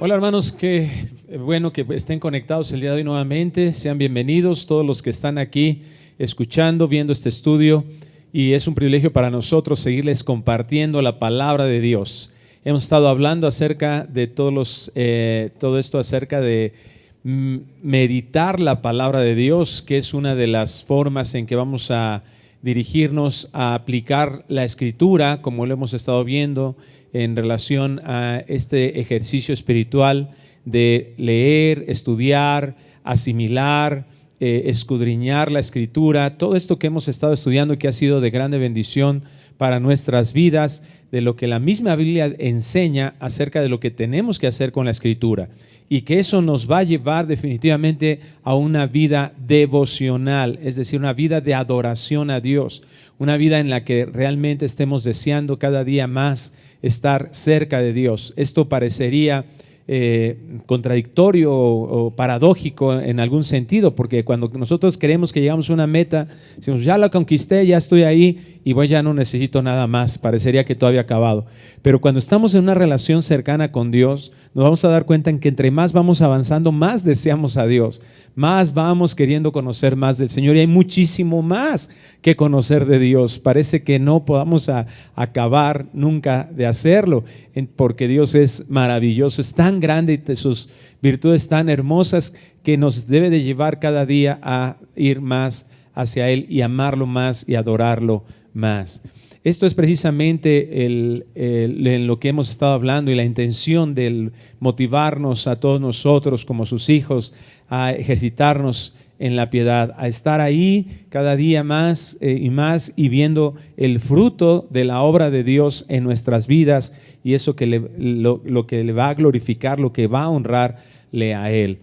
Hola hermanos, qué bueno que estén conectados el día de hoy nuevamente. Sean bienvenidos todos los que están aquí escuchando, viendo este estudio, y es un privilegio para nosotros seguirles compartiendo la palabra de Dios. Hemos estado hablando acerca de todo esto acerca de meditar la palabra de Dios, que es una de las formas en que vamos a dirigirnos a aplicar la Escritura, como lo hemos estado viendo en relación a este ejercicio espiritual de leer, estudiar, asimilar, escudriñar la Escritura. Todo esto que hemos estado estudiando, que ha sido de grande bendición para nuestras vidas, de lo que la misma Biblia enseña acerca de lo que tenemos que hacer con la Escritura, y que eso nos va a llevar definitivamente a una vida devocional, es decir, una vida de adoración a Dios, una vida en la que realmente estemos deseando cada día más estar cerca de Dios. Esto parecería contradictorio o paradójico en algún sentido, porque cuando nosotros creemos que llegamos a una meta, decimos, ya la conquisté, ya estoy ahí y pues ya no necesito nada más, parecería que todo había acabado. Pero cuando estamos en una relación cercana con Dios, nos vamos a dar cuenta en que entre más vamos avanzando, más deseamos a Dios, más vamos queriendo conocer más del Señor, y hay muchísimo más que conocer de Dios. Parece que no podamos acabar nunca de hacerlo, porque Dios es maravilloso, es tan grande y sus virtudes tan hermosas, que nos debe de llevar cada día a ir más hacia Él y amarlo más y adorarlo más. Esto es precisamente en lo que hemos estado hablando, y la intención del motivarnos a todos nosotros como sus hijos a ejercitarnos en la piedad, a estar ahí cada día más y más, y viendo el fruto de la obra de Dios en nuestras vidas, y eso que lo que le va a glorificar, lo que va a honrarle a Él.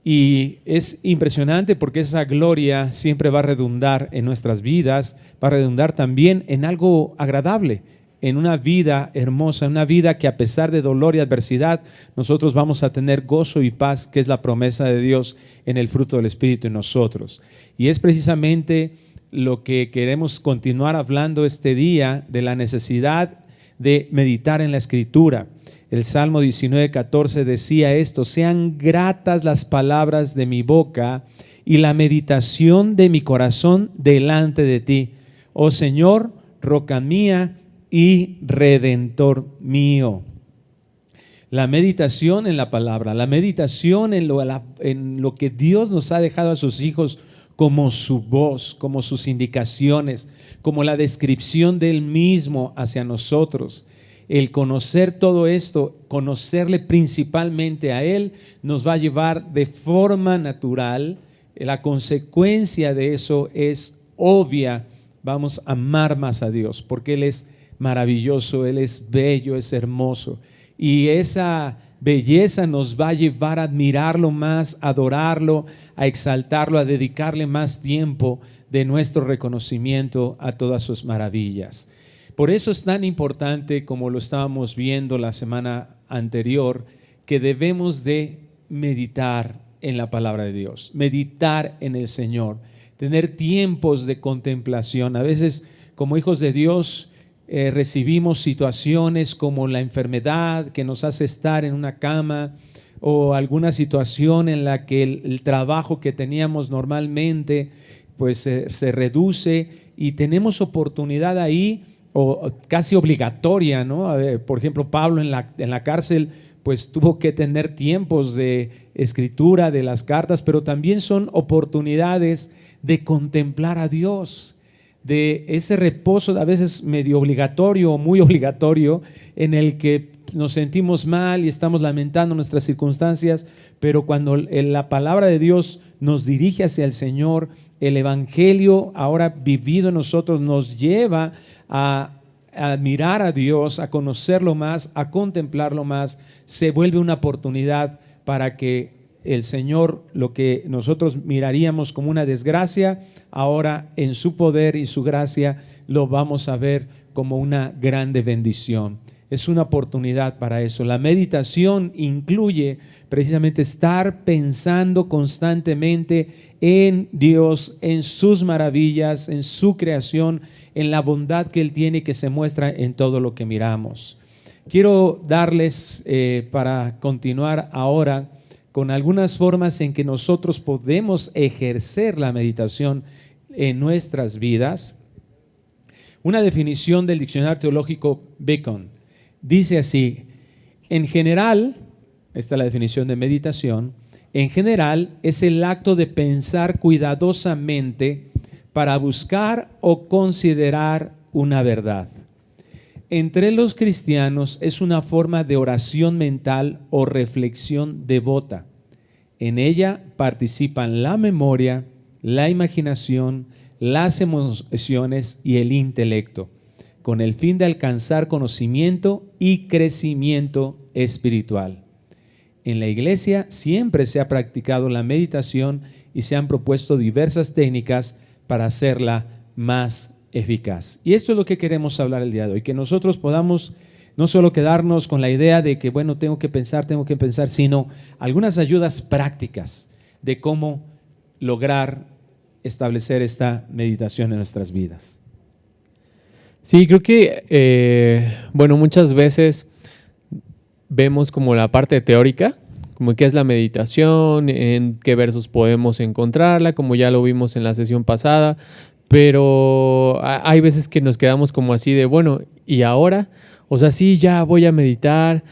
Y es impresionante porque esa gloria siempre va a redundar en nuestras vidas, va a redundar también en algo agradable, en una vida hermosa, una vida que a pesar de dolor y adversidad, nosotros vamos a tener gozo y paz, que es la promesa de Dios en el fruto del Espíritu en nosotros. Y es precisamente lo que queremos continuar hablando este día, de la necesidad de meditar en la Escritura. El Salmo 19:14 decía esto: sean gratas las palabras de mi boca y la meditación de mi corazón delante de ti, oh Señor, roca mía y redentor mío. La meditación en la palabra, la meditación en lo que Dios nos ha dejado a sus hijos como su voz, como sus indicaciones, como la descripción de Él mismo hacia nosotros. El conocer todo esto, conocerle principalmente a Él, nos va a llevar de forma natural. La consecuencia de eso es obvia: vamos a amar más a Dios, porque Él es maravilloso, Él es bello, es hermoso, y esa belleza nos va a llevar a admirarlo más, a adorarlo, a exaltarlo, a dedicarle más tiempo de nuestro reconocimiento a todas sus maravillas. Por eso es tan importante, como lo estábamos viendo la semana anterior, que debemos de meditar en la palabra de Dios, meditar en el Señor, tener tiempos de contemplación. A veces, como hijos de Dios, recibimos situaciones como la enfermedad que nos hace estar en una cama, o alguna situación en la que el trabajo que teníamos normalmente pues se reduce, y tenemos oportunidad ahí, o casi obligatoria, ¿no? Por ejemplo, Pablo en la cárcel pues tuvo que tener tiempos de escritura de las cartas, pero también son oportunidades de contemplar a Dios, de ese reposo a veces medio obligatorio o muy obligatorio, en el que nos sentimos mal y estamos lamentando nuestras circunstancias, pero cuando la palabra de Dios nos dirige hacia el Señor, el Evangelio ahora vivido en nosotros nos lleva a admirar a Dios, a conocerlo más, a contemplarlo más. Se vuelve una oportunidad para que el Señor, lo que nosotros miraríamos como una desgracia, ahora en su poder y su gracia lo vamos a ver como una grande bendición. Es una oportunidad para eso. La meditación incluye precisamente estar pensando constantemente en Dios, en sus maravillas, en su creación, en la bondad que Él tiene, que se muestra en todo lo que miramos. Quiero darles, para continuar ahora, con algunas formas en que nosotros podemos ejercer la meditación en nuestras vidas. Una definición del diccionario teológico Bacon dice así: en general, esta es la definición de meditación, en general es el acto de pensar cuidadosamente para buscar o considerar una verdad. Entre los cristianos es una forma de oración mental o reflexión devota. En ella participan la memoria, la imaginación, las emociones y el intelecto, con el fin de alcanzar conocimiento y crecimiento espiritual. En la iglesia siempre se ha practicado la meditación y se han propuesto diversas técnicas para hacerla más eficaz. Y esto es lo que queremos hablar el día de hoy, que nosotros podamos no solo quedarnos con la idea de que, bueno, tengo que pensar, sino algunas ayudas prácticas de cómo lograr establecer esta meditación en nuestras vidas. Sí, creo que, muchas veces vemos como la parte teórica, como qué es la meditación, en qué versos podemos encontrarla, como ya lo vimos en la sesión pasada, pero hay veces que nos quedamos como así de, bueno, ¿y ahora? O sea, sí, ya voy a meditar,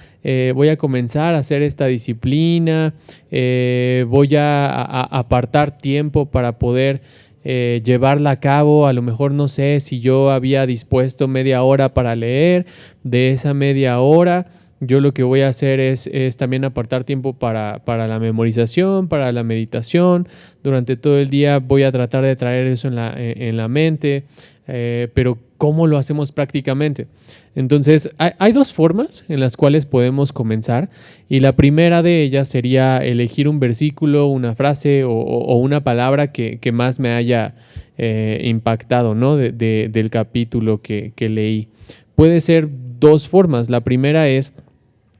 voy a comenzar a hacer esta disciplina, voy a apartar tiempo para poder llevarla a cabo. A lo mejor no sé si yo había dispuesto media hora para leer, de esa media hora yo lo que voy a hacer es también apartar tiempo para la memorización, para la meditación. Durante todo el día voy a tratar de traer eso en la mente, pero ¿cómo lo hacemos prácticamente? Entonces, hay dos formas en las cuales podemos comenzar, y la primera de ellas sería elegir un versículo, una frase o una palabra que más me haya impactado, ¿no? del capítulo que leí. Puede ser dos formas. La primera es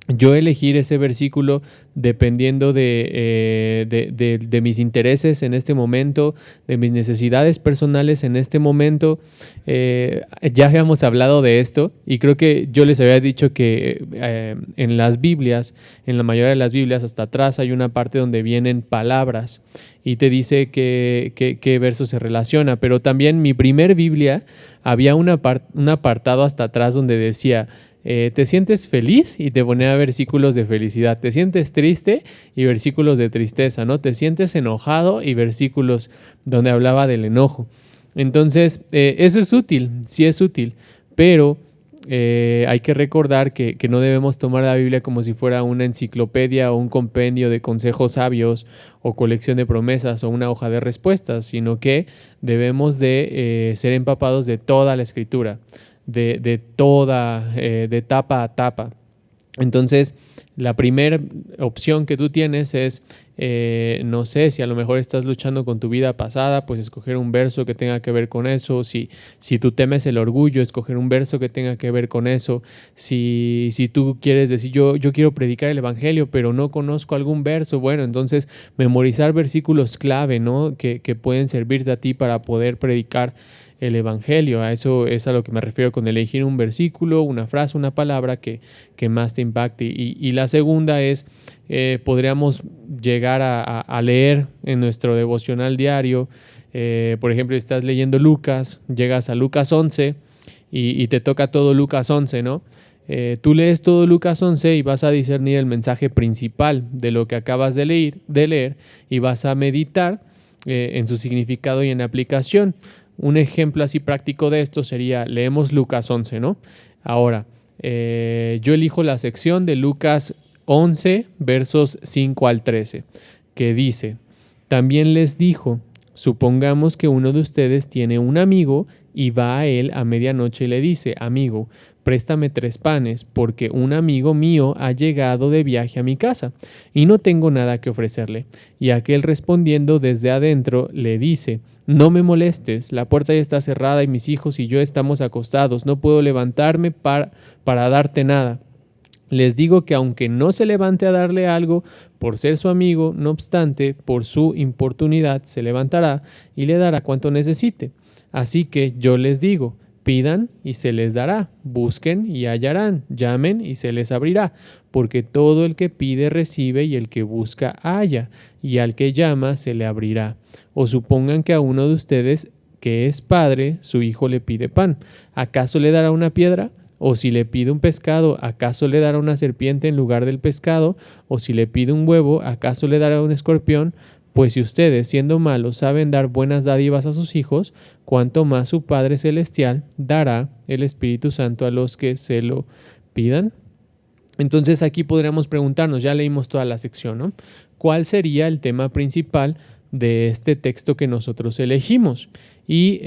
yo elegir ese versículo dependiendo de mis intereses en este momento, de mis necesidades personales en este momento. Ya habíamos hablado de esto y creo que yo les había dicho que en las Biblias, en la mayoría de las Biblias, hasta atrás hay una parte donde vienen palabras y te dice qué verso se relaciona. Pero también mi primer Biblia había un apartado hasta atrás donde decía: ¿te sientes feliz? Y te ponía versículos de felicidad. ¿Te sientes triste? Y versículos de tristeza, ¿no? ¿Te sientes enojado? Y versículos donde hablaba del enojo. Entonces, eso es útil, sí es útil, pero hay que recordar que no debemos tomar la Biblia como si fuera una enciclopedia o un compendio de consejos sabios o colección de promesas o una hoja de respuestas, sino que debemos de ser empapados de toda la Escritura, de tapa a tapa. Entonces, la primera opción que tú tienes es, no sé, si a lo mejor estás luchando con tu vida pasada, pues escoger un verso que tenga que ver con eso. Si tú temes el orgullo, escoger un verso que tenga que ver con eso. Si tú quieres decir, yo quiero predicar el evangelio, pero no conozco algún verso, bueno, entonces memorizar versículos clave, ¿no? que pueden servirte a ti para poder predicar el evangelio. A eso es a lo que me refiero con elegir un versículo, una frase, una palabra que más te impacte. Y la segunda es, podríamos llegar a leer en nuestro devocional diario. Por ejemplo, si estás leyendo Lucas, llegas a Lucas 11 y te toca todo Lucas 11, ¿no? Tú lees todo Lucas 11 y vas a discernir el mensaje principal de lo que acabas de leer y vas a meditar en su significado y en aplicación. Un ejemplo así práctico de esto sería, leemos Lucas 11, ¿no? Ahora, yo elijo la sección de Lucas 11, versos 5 al 13, que dice: también les dijo, supongamos que uno de ustedes tiene un amigo y va a él a medianoche y le dice: amigo, préstame 3 panes, porque un amigo mío ha llegado de viaje a mi casa y no tengo nada que ofrecerle. Y aquel, respondiendo desde adentro, le dice: no me molestes, la puerta ya está cerrada y mis hijos y yo estamos acostados, no puedo levantarme para darte nada. Les digo que aunque no se levante a darle algo por ser su amigo, no obstante, por su importunidad se levantará y le dará cuanto necesite. Así que yo les digo, Pidan y se les dará, busquen y hallarán, llamen y se les abrirá, porque todo el que pide recibe y el que busca halla, y al que llama se le abrirá. O supongan que a uno de ustedes que es padre, su hijo le pide pan, ¿acaso le dará una piedra? O si le pide un pescado, ¿acaso le dará una serpiente en lugar del pescado? O si le pide un huevo, ¿acaso le dará un escorpión? Pues si ustedes, siendo malos, saben dar buenas dádivas a sus hijos, cuanto más su Padre Celestial dará el Espíritu Santo a los que se lo pidan. Entonces aquí podríamos preguntarnos, ya leímos toda la sección, ¿no? ¿Cuál sería el tema principal de este texto que nosotros elegimos? Y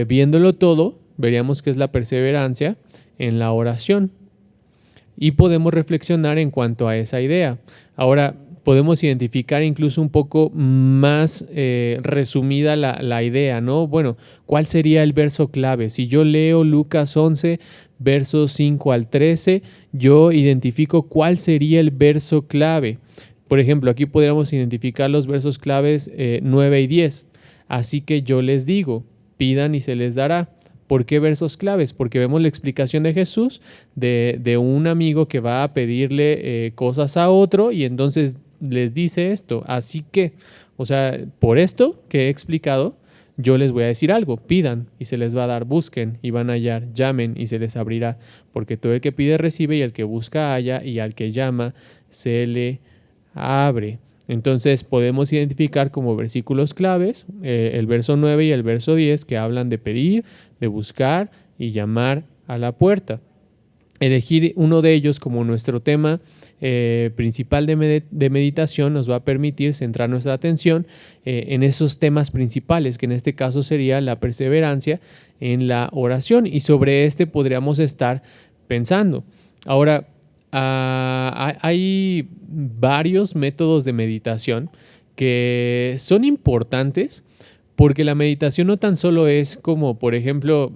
viéndolo todo, veríamos que es la perseverancia en la oración. Y podemos reflexionar en cuanto a esa idea. Ahora, podemos identificar incluso un poco más resumida la idea, ¿no? Bueno, ¿cuál sería el verso clave? Si yo leo Lucas 11, versos 5 al 13, yo identifico cuál sería el verso clave. Por ejemplo, aquí podríamos identificar los versos claves 9 y 10. Así que yo les digo, pidan y se les dará. ¿Por qué versos claves? Porque vemos la explicación de Jesús de un amigo que va a pedirle cosas a otro y entonces les dice esto. Así que, o sea, por esto que he explicado, yo les voy a decir algo. Pidan y se les va a dar. Busquen y van a hallar. Llamen y se les abrirá. Porque todo el que pide recibe y el que busca halla y al que llama se le abre. Entonces podemos identificar como versículos claves el verso 9 y el verso 10 que hablan de pedir, de buscar y llamar a la puerta. Elegir uno de ellos como nuestro tema principal de meditación nos va a permitir centrar nuestra atención en esos temas principales, que en este caso sería la perseverancia en la oración, y sobre este podríamos estar pensando. Ahora, hay varios métodos de meditación que son importantes porque la meditación no tan solo es como, por ejemplo,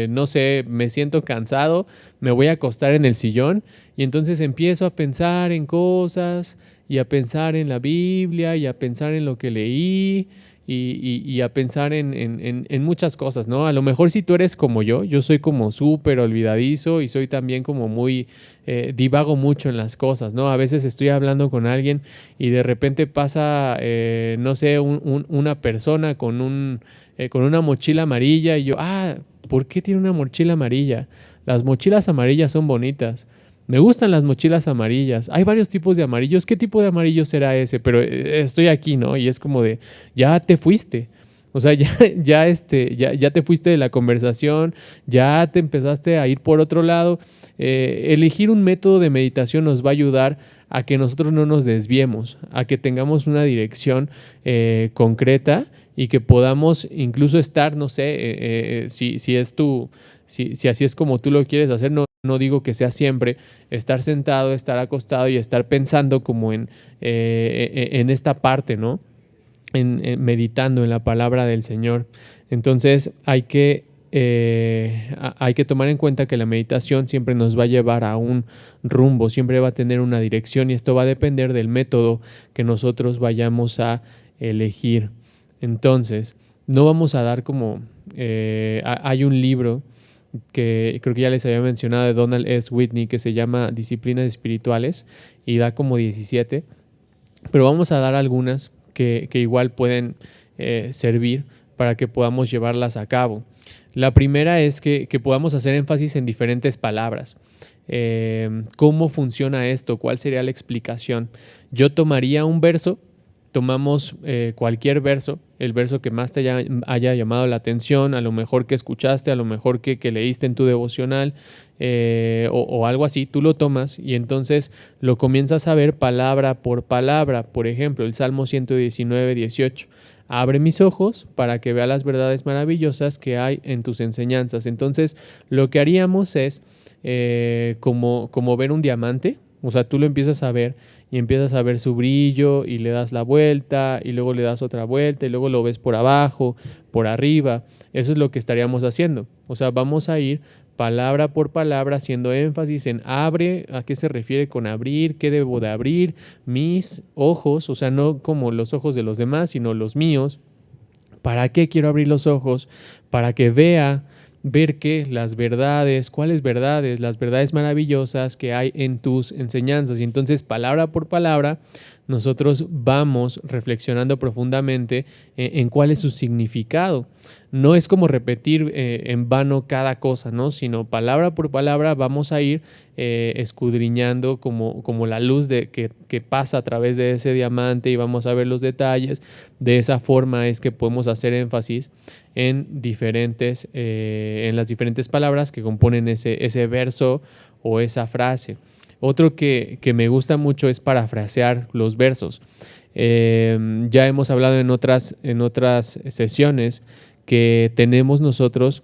no sé, me siento cansado, me voy a acostar en el sillón y entonces empiezo a pensar en cosas y a pensar en la Biblia y a pensar en lo que leí y a pensar en muchas cosas, ¿no? A lo mejor si tú eres como yo soy como súper olvidadizo y soy también como muy, divago mucho en las cosas, ¿no? A veces estoy hablando con alguien y de repente pasa, no sé, una persona con una mochila amarilla y yo, ¿por qué tiene una mochila amarilla? Las mochilas amarillas son bonitas. Me gustan las mochilas amarillas. Hay varios tipos de amarillos. ¿Qué tipo de amarillo será ese? Pero estoy aquí, ¿no? Y es como de, ya te fuiste. O sea, ya te fuiste de la conversación, ya te empezaste a ir por otro lado. Elegir un método de meditación nos va a ayudar a que nosotros no nos desviemos, a que tengamos una dirección concreta y que podamos incluso estar, no sé, si así es como tú lo quieres hacer, no digo que sea siempre estar sentado, estar acostado y estar pensando como en esta parte, ¿no? Meditando en la palabra del Señor. Entonces hay que tomar en cuenta que la meditación siempre nos va a llevar a un rumbo, siempre va a tener una dirección y esto va a depender del método que nosotros vayamos a elegir. Entonces, no vamos a dar como... hay un libro que creo que ya les había mencionado de Donald S. Whitney que se llama Disciplinas Espirituales y da como 17, pero vamos a dar algunas que igual pueden servir para que podamos llevarlas a cabo. La primera es que podamos hacer énfasis en diferentes palabras. ¿Cómo funciona esto? ¿Cuál sería la explicación? Yo tomaría un verso, tomamos cualquier verso, el verso que más te haya llamado la atención, a lo mejor que escuchaste, a lo mejor que leíste en tu devocional o algo así, tú lo tomas y entonces lo comienzas a ver palabra por palabra. Por ejemplo, el Salmo 119, 18. Abre mis ojos para que vea las verdades maravillosas que hay en tus enseñanzas. Entonces, lo que haríamos es como ver un diamante. O sea, tú lo empiezas a ver y empiezas a ver su brillo y le das la vuelta y luego le das otra vuelta y luego lo ves por abajo, por arriba. Eso es lo que estaríamos haciendo. O sea, vamos a ir palabra por palabra haciendo énfasis en abre, ¿a qué se refiere con abrir? ¿Qué debo de abrir? Mis ojos, o sea, no como los ojos de los demás, sino los míos. ¿Para qué quiero abrir los ojos? Para que vea ver que las verdades, ¿cuáles verdades? Las verdades maravillosas que hay en tus enseñanzas. Y entonces, palabra por palabra, nosotros vamos reflexionando profundamente en cuál es su significado. No es como repetir en vano cada cosa, ¿no? Sino palabra por palabra vamos a ir escudriñando como la luz que pasa a través de ese diamante, y vamos a ver los detalles. De esa forma es que podemos hacer énfasis en las diferentes palabras que componen ese verso o esa frase. Otro que me gusta mucho es parafrasear los versos. Ya hemos hablado en otras sesiones que tenemos nosotros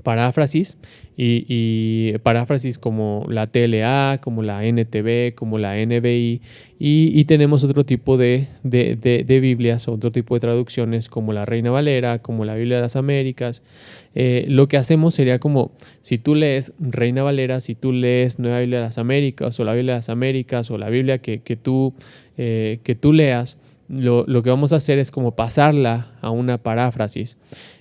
paráfrasis y paráfrasis como la TLA, como la NTV, como la NBI, y tenemos otro tipo de Biblias, otro tipo de traducciones como la Reina Valera, como la Biblia de las Américas. Lo que hacemos sería como, si tú lees Reina Valera, si tú lees Nueva Biblia de las Américas o la Biblia de las Américas o la Biblia que tú leas, lo que vamos a hacer es como pasarla a una paráfrasis.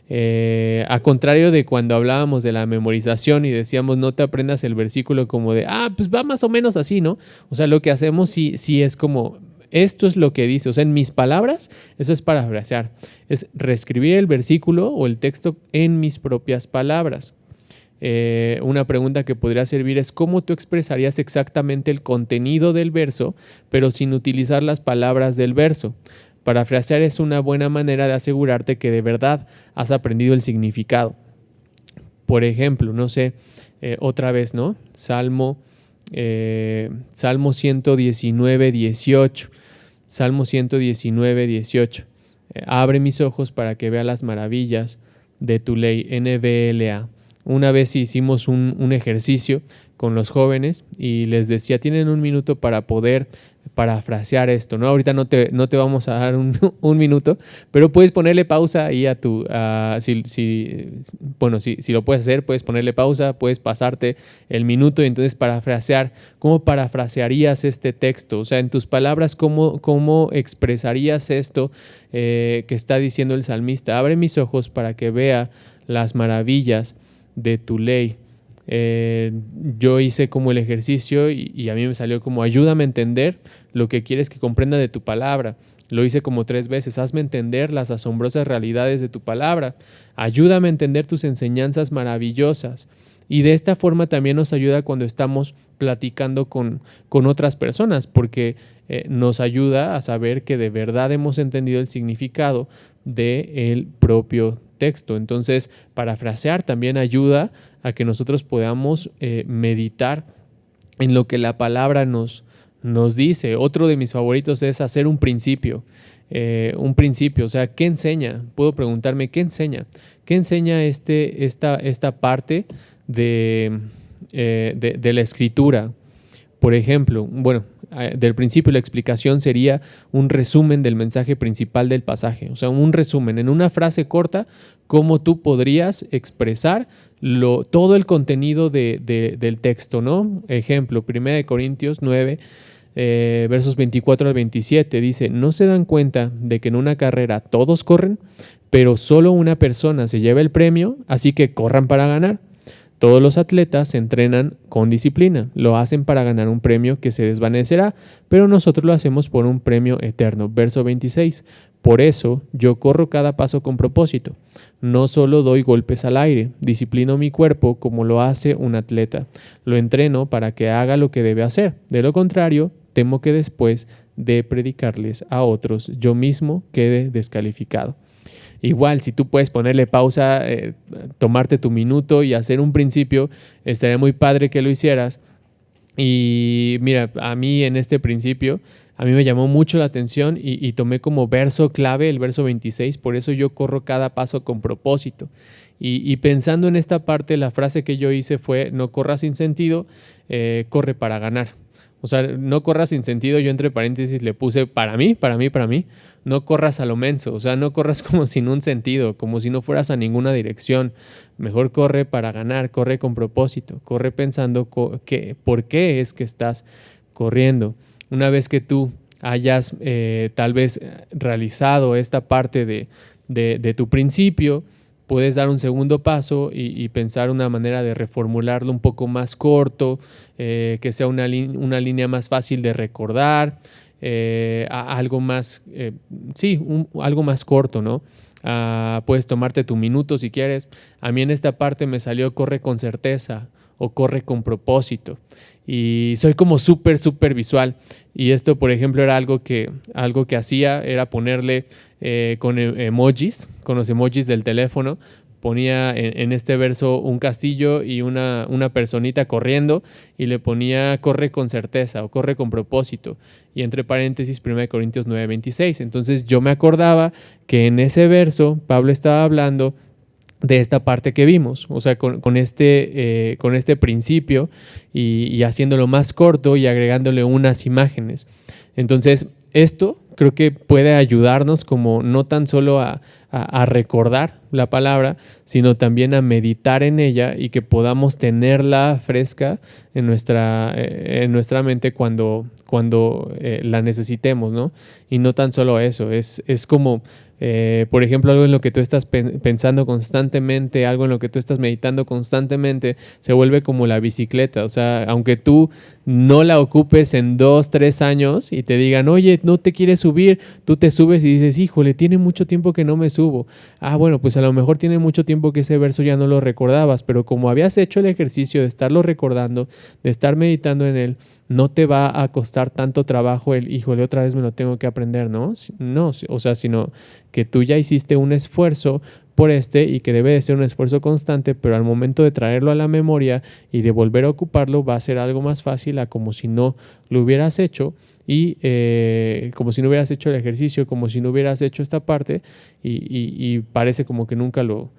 A contrario de cuando hablábamos de la memorización y decíamos no te aprendas el versículo como de, pues va más o menos así, ¿no? O sea, lo que hacemos sí es como, esto es lo que dice, o sea, en mis palabras, eso es parafrasear, es reescribir el versículo o el texto en mis propias palabras. Una pregunta que podría servir es cómo tú expresarías exactamente el contenido del verso, pero sin utilizar las palabras del verso. Parafrasear es una buena manera de asegurarte que de verdad has aprendido el significado. Por ejemplo, no sé, otra vez, ¿no? Salmo 119, 18. Salmo 119, 18. Abre mis ojos para que vea las maravillas de tu ley. NBLA. Una vez hicimos un ejercicio con los jóvenes y les decía, tienen un minuto para poder parafrasear esto, ¿no? Ahorita no te vamos a dar un minuto, pero puedes ponerle pausa ahí si lo puedes hacer, puedes ponerle pausa, puedes pasarte el minuto y entonces parafrasear. ¿Cómo parafrasearías este texto? O sea, en tus palabras, ¿cómo expresarías esto que está diciendo el salmista? Abre mis ojos para que vea las maravillas de tu ley. Yo hice como el ejercicio y a mí me salió como ayúdame a entender lo que quieres que comprenda de tu palabra. Lo hice como 3 veces. Hazme entender las asombrosas realidades de tu palabra. Ayúdame a entender tus enseñanzas maravillosas. Y de esta forma también nos ayuda cuando estamos platicando con otras personas, porque nos ayuda a saber que de verdad hemos entendido el significado del propio texto. Entonces, parafrasear también ayuda a que nosotros podamos meditar en lo que la palabra nos dice. Otro de mis favoritos es hacer un principio. O sea, ¿qué enseña? Puedo preguntarme, ¿qué enseña? ¿Qué enseña esta parte de la escritura? Por ejemplo, del principio la explicación sería un resumen del mensaje principal del pasaje. O sea, un resumen en una frase corta, cómo tú podrías expresar todo el contenido del texto, ¿no? Ejemplo, 1 Corintios 9, versos 24 al 27, dice, ¿no se dan cuenta de que en una carrera todos corren, pero solo una persona se lleva el premio? Así que corran para ganar. Todos los atletas se entrenan con disciplina, lo hacen para ganar un premio que se desvanecerá, pero nosotros lo hacemos por un premio eterno. Verso 26, por eso yo corro cada paso con propósito, no solo doy golpes al aire, disciplino mi cuerpo como lo hace un atleta, lo entreno para que haga lo que debe hacer, de lo contrario, temo que después de predicarles a otros, yo mismo quede descalificado. Igual, si tú puedes ponerle pausa, tomarte tu minuto y hacer un principio, estaría muy padre que lo hicieras. Y mira, a mí en este principio, a mí me llamó mucho la atención y tomé como verso clave el verso 26, por eso yo corro cada paso con propósito. Y pensando en esta parte, la frase que yo hice fue, no corras sin sentido, corre para ganar. O sea, no corras sin sentido, yo entre paréntesis le puse para mí, no corras a lo menso, o sea, no corras como sin un sentido, como si no fueras a ninguna dirección. Mejor corre para ganar, corre con propósito, corre pensando por qué es que estás corriendo. Una vez que tú hayas tal vez realizado esta parte de tu principio, puedes dar un segundo paso y pensar una manera de reformularlo un poco más corto, que sea una línea más fácil de recordar, algo más, algo más corto, ¿no? Puedes tomarte tu minuto si quieres. A mí en esta parte me salió corre con certeza o corre con propósito. Y soy como súper visual. Y esto, por ejemplo, era algo que hacía, era ponerle con emojis, con los emojis del teléfono. Ponía en este verso un castillo y una personita corriendo y le ponía corre con certeza o corre con propósito. Y entre paréntesis 1 Corintios 9:26. Entonces yo me acordaba que en ese verso Pablo estaba hablando de esta parte que vimos, o sea, con este principio y haciéndolo más corto y agregándole unas imágenes. Entonces, esto creo que puede ayudarnos como no tan solo a recordar la palabra, sino también a meditar en ella y que podamos tenerla fresca en nuestra mente cuando la necesitemos, ¿no? Y no tan solo eso, es como, por ejemplo, algo en lo que tú estás pensando constantemente, algo en lo que tú estás meditando constantemente, se vuelve como la bicicleta. O sea, aunque tú no la ocupes en 2-3 años y te digan, oye, no te quieres subir, tú te subes y dices, híjole, tiene mucho tiempo que no me subo. Bueno, pues a lo mejor tiene mucho tiempo que ese verso ya no lo recordabas, pero como habías hecho el ejercicio de estarlo recordando, de estar meditando en él, no te va a costar tanto trabajo híjole, otra vez me lo tengo que aprender, ¿no? No, o sea, sino que tú ya hiciste un esfuerzo por y que debe de ser un esfuerzo constante, pero al momento de traerlo a la memoria y de volver a ocuparlo va a ser algo más fácil a como si no lo hubieras hecho y como si no hubieras hecho el ejercicio, como si no hubieras hecho esta parte y parece como que nunca lo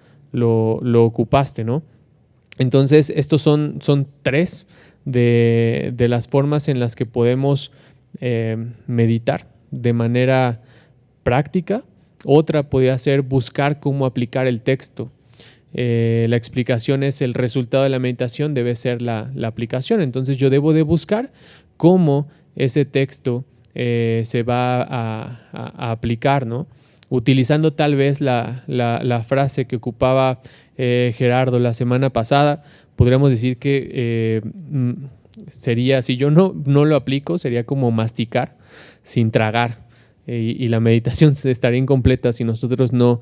ocupaste, ¿no? Entonces, estos son 3 de las formas en las que podemos meditar de manera práctica. Otra podría ser buscar cómo aplicar el texto. La explicación es el resultado de la meditación, debe ser la aplicación. Entonces yo debo de buscar cómo ese texto se va a aplicar, ¿no? Utilizando tal vez la frase que ocupaba Gerardo la semana pasada, podríamos decir que sería, si yo no lo aplico, sería como masticar sin tragar. Y la meditación estaría incompleta si nosotros no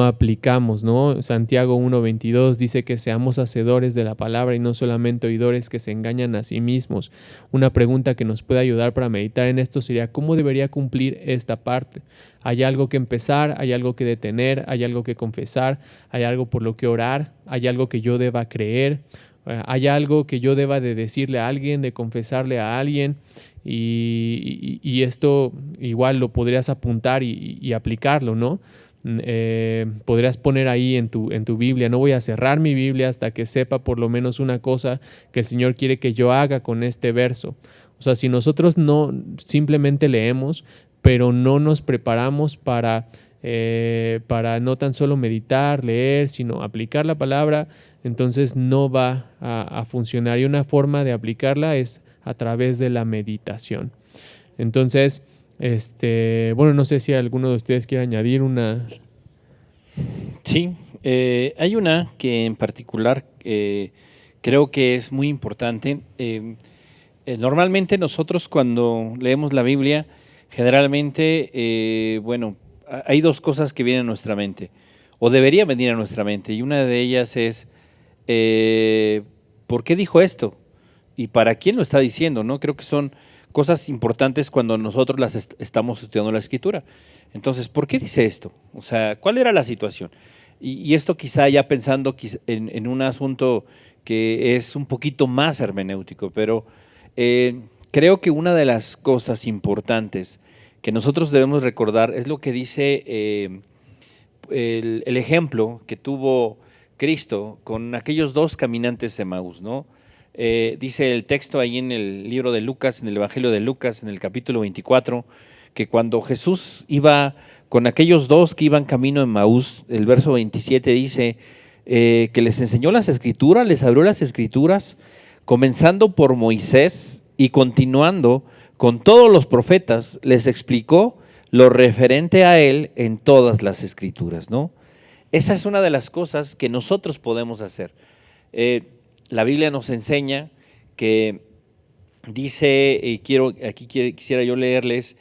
aplicamos, ¿no? Santiago 1:22 dice que seamos hacedores de la palabra y no solamente oidores que se engañan a sí mismos. Una pregunta que nos puede ayudar para meditar en esto sería ¿cómo debería cumplir esta parte? ¿Hay algo que empezar? ¿Hay algo que detener? ¿Hay algo que confesar? ¿Hay algo por lo que orar? ¿Hay algo que yo deba creer? ¿Hay algo que yo deba de decirle a alguien, de confesarle a alguien? Y esto igual lo podrías apuntar y aplicarlo, ¿no? Podrías poner ahí en tu Biblia, no voy a cerrar mi Biblia hasta que sepa por lo menos una cosa que el Señor quiere que yo haga con este verso. O sea, si nosotros no simplemente leemos, pero no nos preparamos para no tan solo meditar, leer, sino aplicar la palabra, entonces no va a funcionar. Y una forma de aplicarla es a través de la meditación. Entonces, bueno, no sé si alguno de ustedes quiere añadir una. Sí, hay una que en particular creo que es muy importante. Normalmente nosotros cuando leemos la Biblia, generalmente, bueno, hay 2 cosas que vienen a nuestra mente, o debería venir a nuestra mente, y una de ellas es, ¿por qué dijo esto? ¿Y para quién lo está diciendo? ¿No? Creo que son cosas importantes cuando nosotros estamos estudiando la Escritura. Entonces, ¿por qué dice esto? O sea, ¿cuál era la situación? Y esto quizá ya pensando en un asunto que es un poquito más hermenéutico, pero creo que una de las cosas importantes que nosotros debemos recordar es lo que dice el ejemplo que tuvo Cristo con aquellos 2 caminantes de Emaús, ¿no? Dice el texto ahí en el libro de Lucas, en el Evangelio de Lucas, en el capítulo 24, que cuando Jesús iba con aquellos 2 que iban camino a Emaús, el verso 27 dice que les enseñó las Escrituras, les abrió las Escrituras, comenzando por Moisés y continuando con todos los profetas, les explicó lo referente a él en todas las Escrituras, ¿no? Esa es una de las cosas que nosotros podemos hacer. La Biblia nos enseña que dice, quisiera yo leerles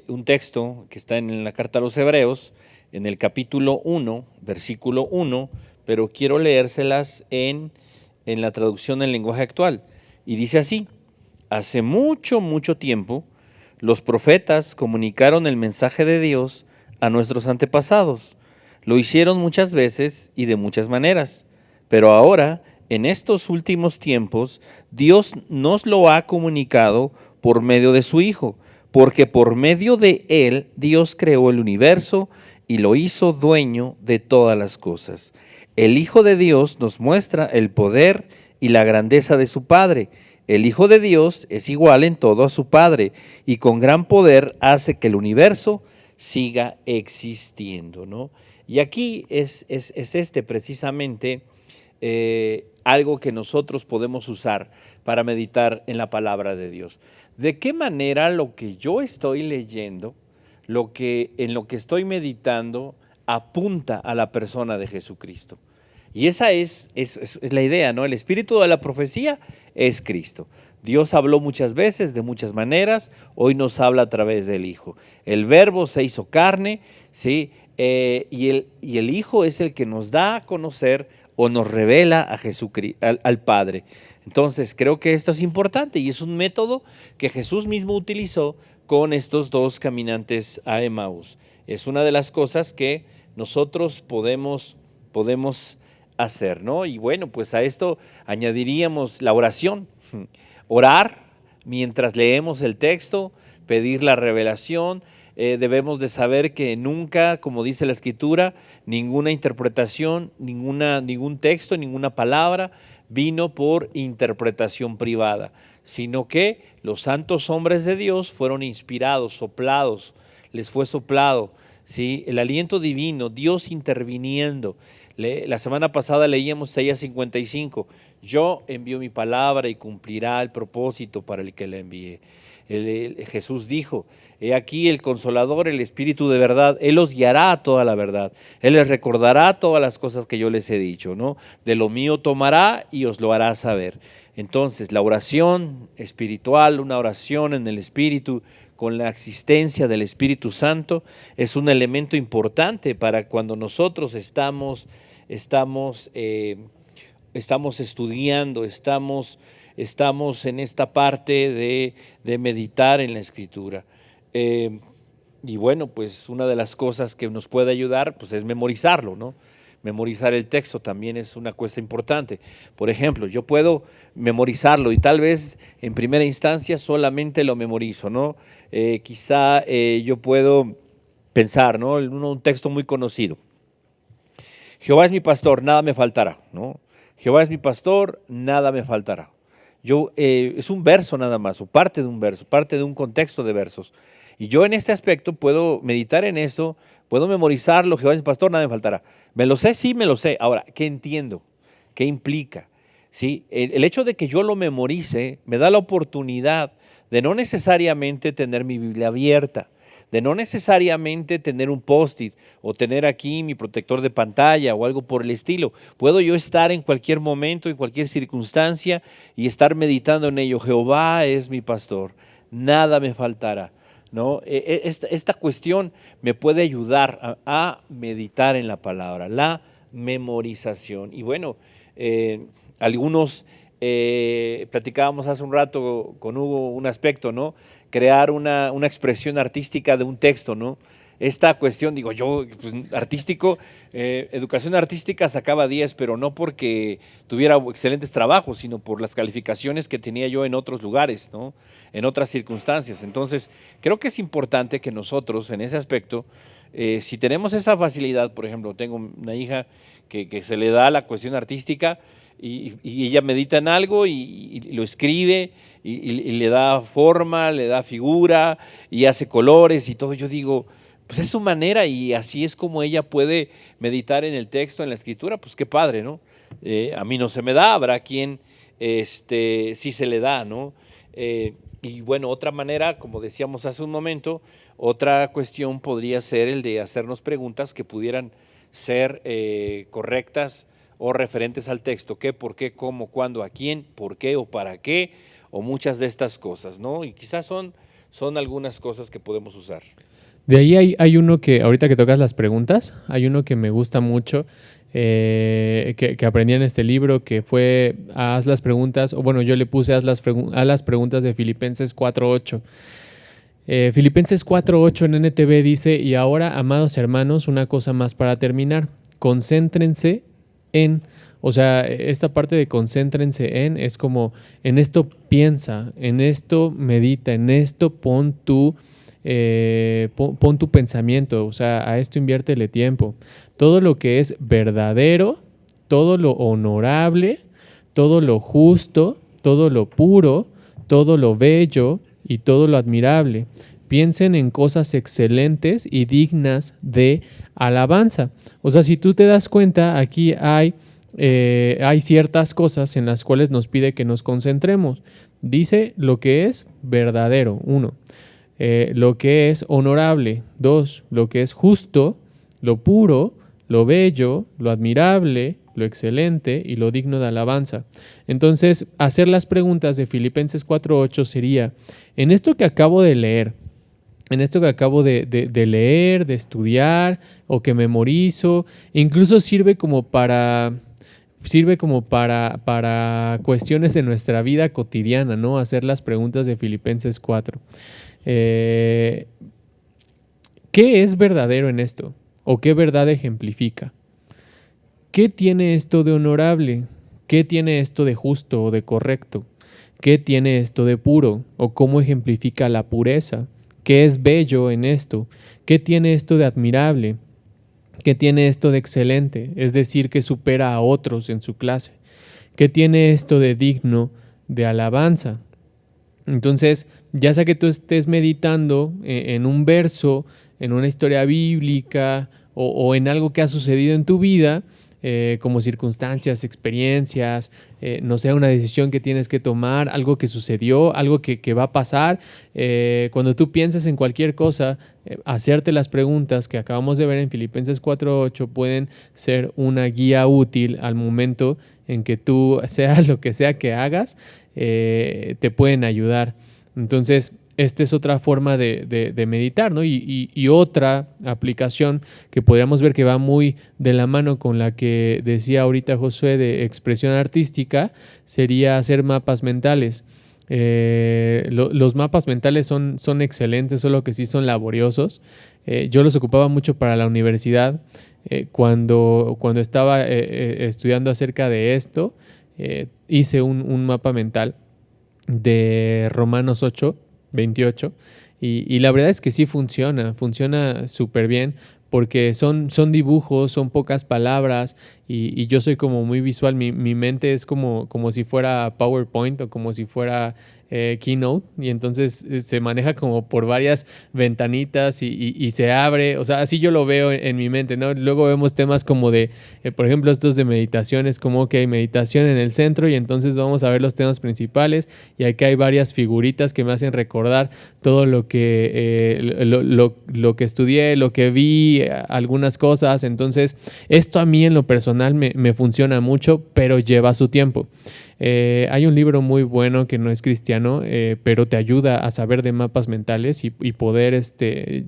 un texto que está en la carta a los Hebreos, en el capítulo 1, versículo 1, pero quiero leérselas en la traducción en lenguaje actual. Y dice así: hace mucho, mucho tiempo, los profetas comunicaron el mensaje de Dios a nuestros antepasados. Lo hicieron muchas veces y de muchas maneras, pero ahora, en estos últimos tiempos, Dios nos lo ha comunicado por medio de su Hijo, porque por medio de Él Dios creó el universo y lo hizo dueño de todas las cosas. El Hijo de Dios nos muestra el poder y la grandeza de su Padre. El Hijo de Dios es igual en todo a su Padre y con gran poder hace que el universo siga existiendo, ¿no? Y aquí es precisamente algo que nosotros podemos usar para meditar en la palabra de Dios. ¿De qué manera lo que yo estoy leyendo, en lo que estoy meditando, apunta a la persona de Jesucristo? Y esa es la idea, ¿no? El espíritu de la profecía es Cristo. Dios habló muchas veces, de muchas maneras, hoy nos habla a través del Hijo. El Verbo se hizo carne, ¿sí? Y el Hijo es el que nos da a conocer o nos revela a Jesucristo, al Padre. Entonces, creo que esto es importante y es un método que Jesús mismo utilizó con estos dos caminantes a Emaús. Es una de las cosas que nosotros podemos hacer, ¿no? Y bueno, pues a esto añadiríamos la oración. Orar mientras leemos el texto, pedir la revelación. Debemos de saber que nunca, como dice la Escritura, ninguna interpretación, ningún texto, ninguna palabra vino por interpretación privada, sino que los santos hombres de Dios fueron inspirados, soplados, les fue soplado, ¿sí? El aliento divino, Dios interviniendo. La semana pasada leíamos Isaías 55, yo envío mi palabra y cumplirá el propósito para el que la envié. Jesús dijo, he aquí el Consolador, el Espíritu de verdad, Él los guiará a toda la verdad, Él les recordará todas las cosas que yo les he dicho, ¿no? De lo mío tomará y os lo hará saber. Entonces, la oración espiritual, una oración en el Espíritu, con la existencia del Espíritu Santo, es un elemento importante para cuando nosotros estamos estudiando, estamos en esta parte de meditar en la Escritura. Y bueno, pues una de las cosas que nos puede ayudar pues es memorizarlo, ¿no? Memorizar el texto también es una cuestión importante. Por ejemplo, yo puedo memorizarlo y tal vez en primera instancia solamente lo memorizo, ¿no? Quizá yo puedo pensar, ¿no? Un texto muy conocido. Jehová es mi pastor, nada me faltará, ¿no? Jehová es mi pastor, nada me faltará. Es un verso nada más, o parte de un verso, parte de un contexto de versos. Y yo en este aspecto puedo meditar en esto, puedo memorizarlo, Jehová es mi pastor, nada me faltará. ¿Me lo sé? Sí, me lo sé. Ahora, ¿qué entiendo? ¿Qué implica? ¿Sí? El hecho de que yo lo memorice me da la oportunidad de no necesariamente tener mi Biblia abierta, de no necesariamente tener un post-it o tener aquí mi protector de pantalla o algo por el estilo. Puedo yo estar en cualquier momento, en cualquier circunstancia y estar meditando en ello. Jehová es mi pastor, nada me faltará, ¿no? Esta cuestión me puede ayudar a meditar en la palabra, la memorización. Y bueno, algunos platicábamos hace un rato con Hugo un aspecto, ¿no? Crear una expresión artística de un texto, ¿no? Esta cuestión, digo yo, pues, artístico, educación artística sacaba 10, pero no porque tuviera excelentes trabajos, sino por las calificaciones que tenía yo en otros lugares, ¿no? En otras circunstancias. Entonces, creo que es importante que nosotros, en ese aspecto, si tenemos esa facilidad, por ejemplo, tengo una hija que se le da la cuestión artística, y ella medita en algo y lo escribe y le da forma, le da figura y hace colores y todo. Yo digo, pues es su manera y así es como ella puede meditar en el texto, en la escritura. Pues qué padre, ¿no? A mí no se me da, habrá quien sí se le da, ¿no? Y bueno, otra manera, como decíamos hace un momento, otra cuestión podría ser el de hacernos preguntas que pudieran ser correctas o referentes al texto, qué, por qué, cómo, cuándo, a quién, por qué o para qué, o muchas de estas cosas, ¿no? Y quizás son algunas cosas que podemos usar. De ahí hay uno que, ahorita que tocas las preguntas, hay uno que me gusta mucho, que aprendí en este libro, que fue haz las preguntas, o bueno, yo le puse haz las preguntas de Filipenses 4.8. Filipenses 4.8 en NTV dice, y ahora, amados hermanos, una cosa más para terminar, concéntrense en, o sea, esta parte de concéntrense en es como, en esto piensa, en esto medita, en esto pon tu pensamiento, o sea, a esto inviértele tiempo. Todo lo que es verdadero, todo lo honorable, todo lo justo, todo lo puro, todo lo bello y todo lo admirable. Piensen en cosas excelentes y dignas de alabanza. O sea, si tú te das cuenta, aquí hay ciertas cosas en las cuales nos pide que nos concentremos. Dice lo que es verdadero, 1. Lo que es honorable, 2. Lo que es justo, lo puro, lo bello, lo admirable, lo excelente y lo digno de alabanza. Entonces, hacer las preguntas de Filipenses 4.8 sería, en esto que acabo de leer, en esto que acabo de leer, de estudiar o que memorizo, incluso sirve como para cuestiones de nuestra vida cotidiana, ¿no? Hacer las preguntas de Filipenses 4. ¿Qué es verdadero en esto? ¿O qué verdad ejemplifica? ¿Qué tiene esto de honorable? ¿Qué tiene esto de justo o de correcto? ¿Qué tiene esto de puro? ¿O cómo ejemplifica la pureza? ¿Qué es bello en esto? ¿Qué tiene esto de admirable? ¿Qué tiene esto de excelente? Es decir, que supera a otros en su clase. ¿Qué tiene esto de digno de alabanza? Entonces, ya sea que tú estés meditando en un verso, en una historia bíblica o en algo que ha sucedido en tu vida, como circunstancias, experiencias, no sé, una decisión que tienes que tomar, algo que sucedió, algo que va a pasar. Cuando tú pienses en cualquier cosa, hacerte las preguntas que acabamos de ver en Filipenses 4.8 pueden ser una guía útil al momento en que tú, sea lo que sea que hagas, te pueden ayudar. Entonces, esta es otra forma de meditar, ¿no? Y otra aplicación que podríamos ver que va muy de la mano con la que decía ahorita Josué de expresión artística, sería hacer mapas mentales. Los mapas mentales son excelentes, solo que sí son laboriosos. Yo los ocupaba mucho para la universidad. Cuando estaba estudiando acerca de esto, hice un mapa mental de Romanos 8:28 y la verdad es que sí funciona súper bien porque son dibujos, son pocas palabras y yo soy como muy visual, mi mente es como si fuera PowerPoint o como si fuera Keynote y entonces se maneja como por varias ventanitas y se abre, o sea, así yo lo veo en mi mente, ¿no? Luego vemos temas como de, por ejemplo, estos de meditaciones, como que hay meditación en el centro y entonces vamos a ver los temas principales y aquí hay varias figuritas que me hacen recordar todo lo que, lo que estudié, lo que vi, algunas cosas, entonces esto a mí en lo personal me funciona mucho, pero lleva su tiempo. Hay un libro muy bueno que no es cristiano, pero te ayuda a saber de mapas mentales y poder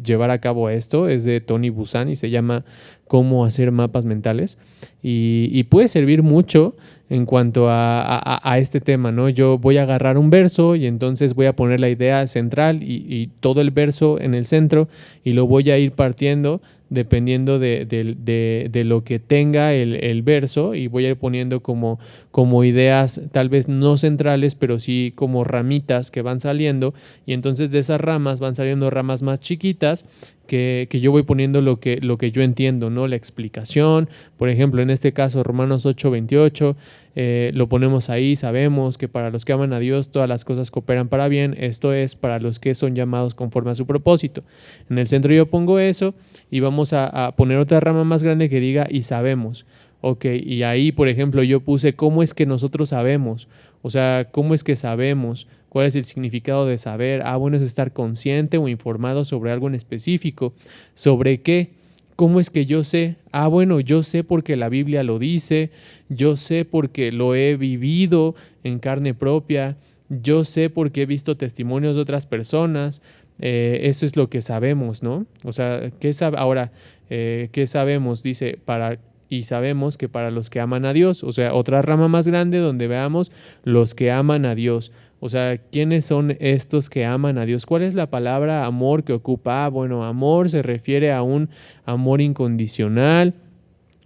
llevar a cabo esto. Es de Tony Buzan y se llama Cómo hacer mapas mentales y puede servir mucho en cuanto a este tema, ¿no? Yo voy a agarrar un verso y entonces voy a poner la idea central y todo el verso en el centro y lo voy a ir partiendo dependiendo de lo que tenga el verso y voy a ir poniendo como ideas tal vez no centrales, pero sí como ramitas que van saliendo y entonces de esas ramas van saliendo ramas más chiquitas que yo voy poniendo lo que yo entiendo, ¿no? La explicación, por ejemplo, en este caso Romanos 8:28, lo ponemos ahí, sabemos que para los que aman a Dios todas las cosas cooperan para bien, esto es para los que son llamados conforme a su propósito. En el centro yo pongo eso y vamos a poner otra rama más grande que diga y sabemos. Ok, y ahí, por ejemplo, yo puse cómo es que nosotros sabemos, o sea, cómo es que sabemos, cuál es el significado de saber. Bueno, es estar consciente o informado sobre algo en específico. ¿Sobre qué? ¿Cómo es que yo sé? Bueno, yo sé porque la Biblia lo dice, yo sé porque lo he vivido en carne propia, yo sé porque he visto testimonios de otras personas. Eso es lo que sabemos, ¿no? O sea, ahora, ¿qué sabemos? Dice, y sabemos que para los que aman a Dios, o sea, otra rama más grande donde veamos los que aman a Dios. O sea, ¿quiénes son estos que aman a Dios? ¿Cuál es la palabra amor que ocupa? Bueno, amor se refiere a un amor incondicional,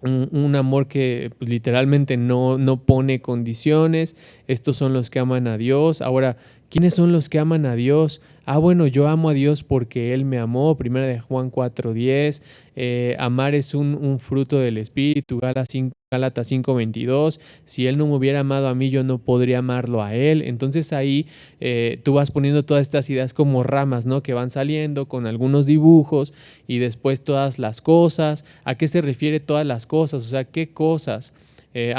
un amor que pues, literalmente no pone condiciones. Estos son los que aman a Dios. Ahora, ¿quiénes son los que aman a Dios? Bueno, yo amo a Dios porque Él me amó. Primera de Juan 4:10. Amar es un fruto del Espíritu. Gálatas 5:22. Si Él no me hubiera amado a mí, yo no podría amarlo a Él. Entonces ahí tú vas poniendo todas estas ideas como ramas, ¿no? Que van saliendo con algunos dibujos y después todas las cosas. ¿A qué se refiere todas las cosas? O sea, ¿qué cosas?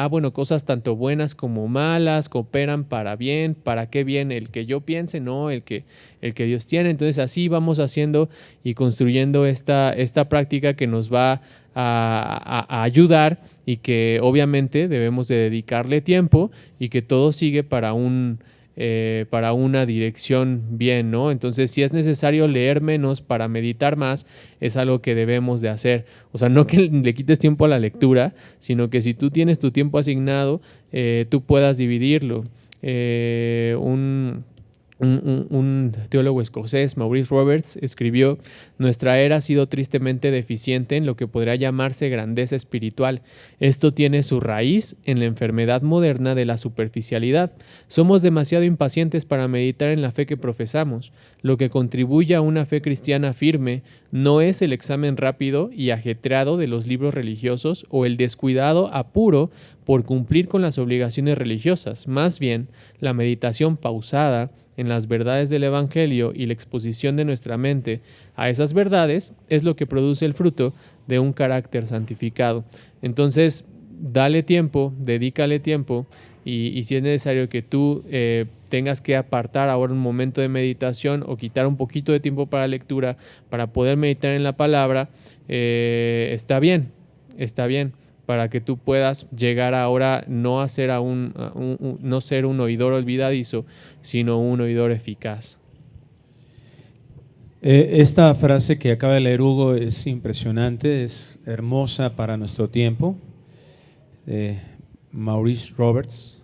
Bueno, cosas tanto buenas como malas, cooperan para bien. ¿Para qué bien? El que yo piense, no, el que Dios tiene. Entonces así vamos haciendo y construyendo esta práctica que nos va a ayudar y que obviamente debemos de dedicarle tiempo y que todo sigue para una dirección bien, ¿no? Entonces, si es necesario leer menos para meditar más, es algo que debemos de hacer. O sea, no que le quites tiempo a la lectura, sino que si tú tienes tu tiempo asignado, tú puedas dividirlo. Un teólogo escocés, Maurice Roberts, escribió: nuestra era ha sido tristemente deficiente en lo que podría llamarse grandeza espiritual. Esto tiene su raíz en la enfermedad moderna de la superficialidad. Somos demasiado impacientes para meditar en la fe que profesamos. Lo que contribuye a una fe cristiana firme no es el examen rápido y ajetreado de los libros religiosos o el descuidado apuro por cumplir con las obligaciones religiosas. Más bien, la meditación pausada en las verdades del Evangelio y la exposición de nuestra mente a esas verdades es lo que produce el fruto de un carácter santificado. Entonces, dale tiempo, dedícale tiempo y si es necesario que tú tengas que apartar ahora un momento de meditación o quitar un poquito de tiempo para lectura para poder meditar en la palabra, está bien, para que tú puedas llegar ahora no a ser no ser un oidor olvidadizo, sino un oidor eficaz. Esta frase que acaba de leer Hugo es impresionante, es hermosa para nuestro tiempo, de Maurice Roberts,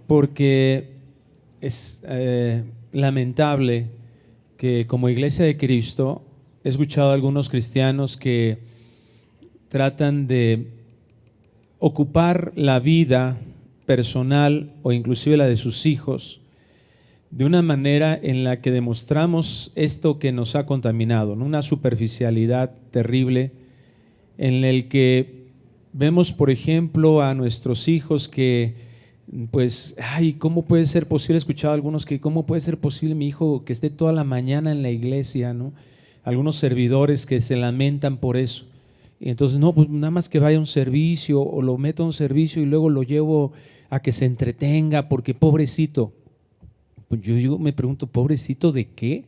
porque es lamentable que como Iglesia de Cristo he escuchado a algunos cristianos que tratan de ocupar la vida personal o inclusive la de sus hijos de una manera en la que demostramos esto que nos ha contaminado, ¿no? Una superficialidad terrible en el que vemos, por ejemplo, a nuestros hijos que, pues, ¿cómo puede ser posible? He escuchado a algunos que, ¿cómo puede ser posible mi hijo que esté toda la mañana en la iglesia, ¿no? Algunos servidores que se lamentan por eso. Y entonces, no, pues nada más que vaya a un servicio o lo meto a un servicio y luego lo llevo a que se entretenga porque pobrecito. Pues yo me pregunto, ¿pobrecito de qué?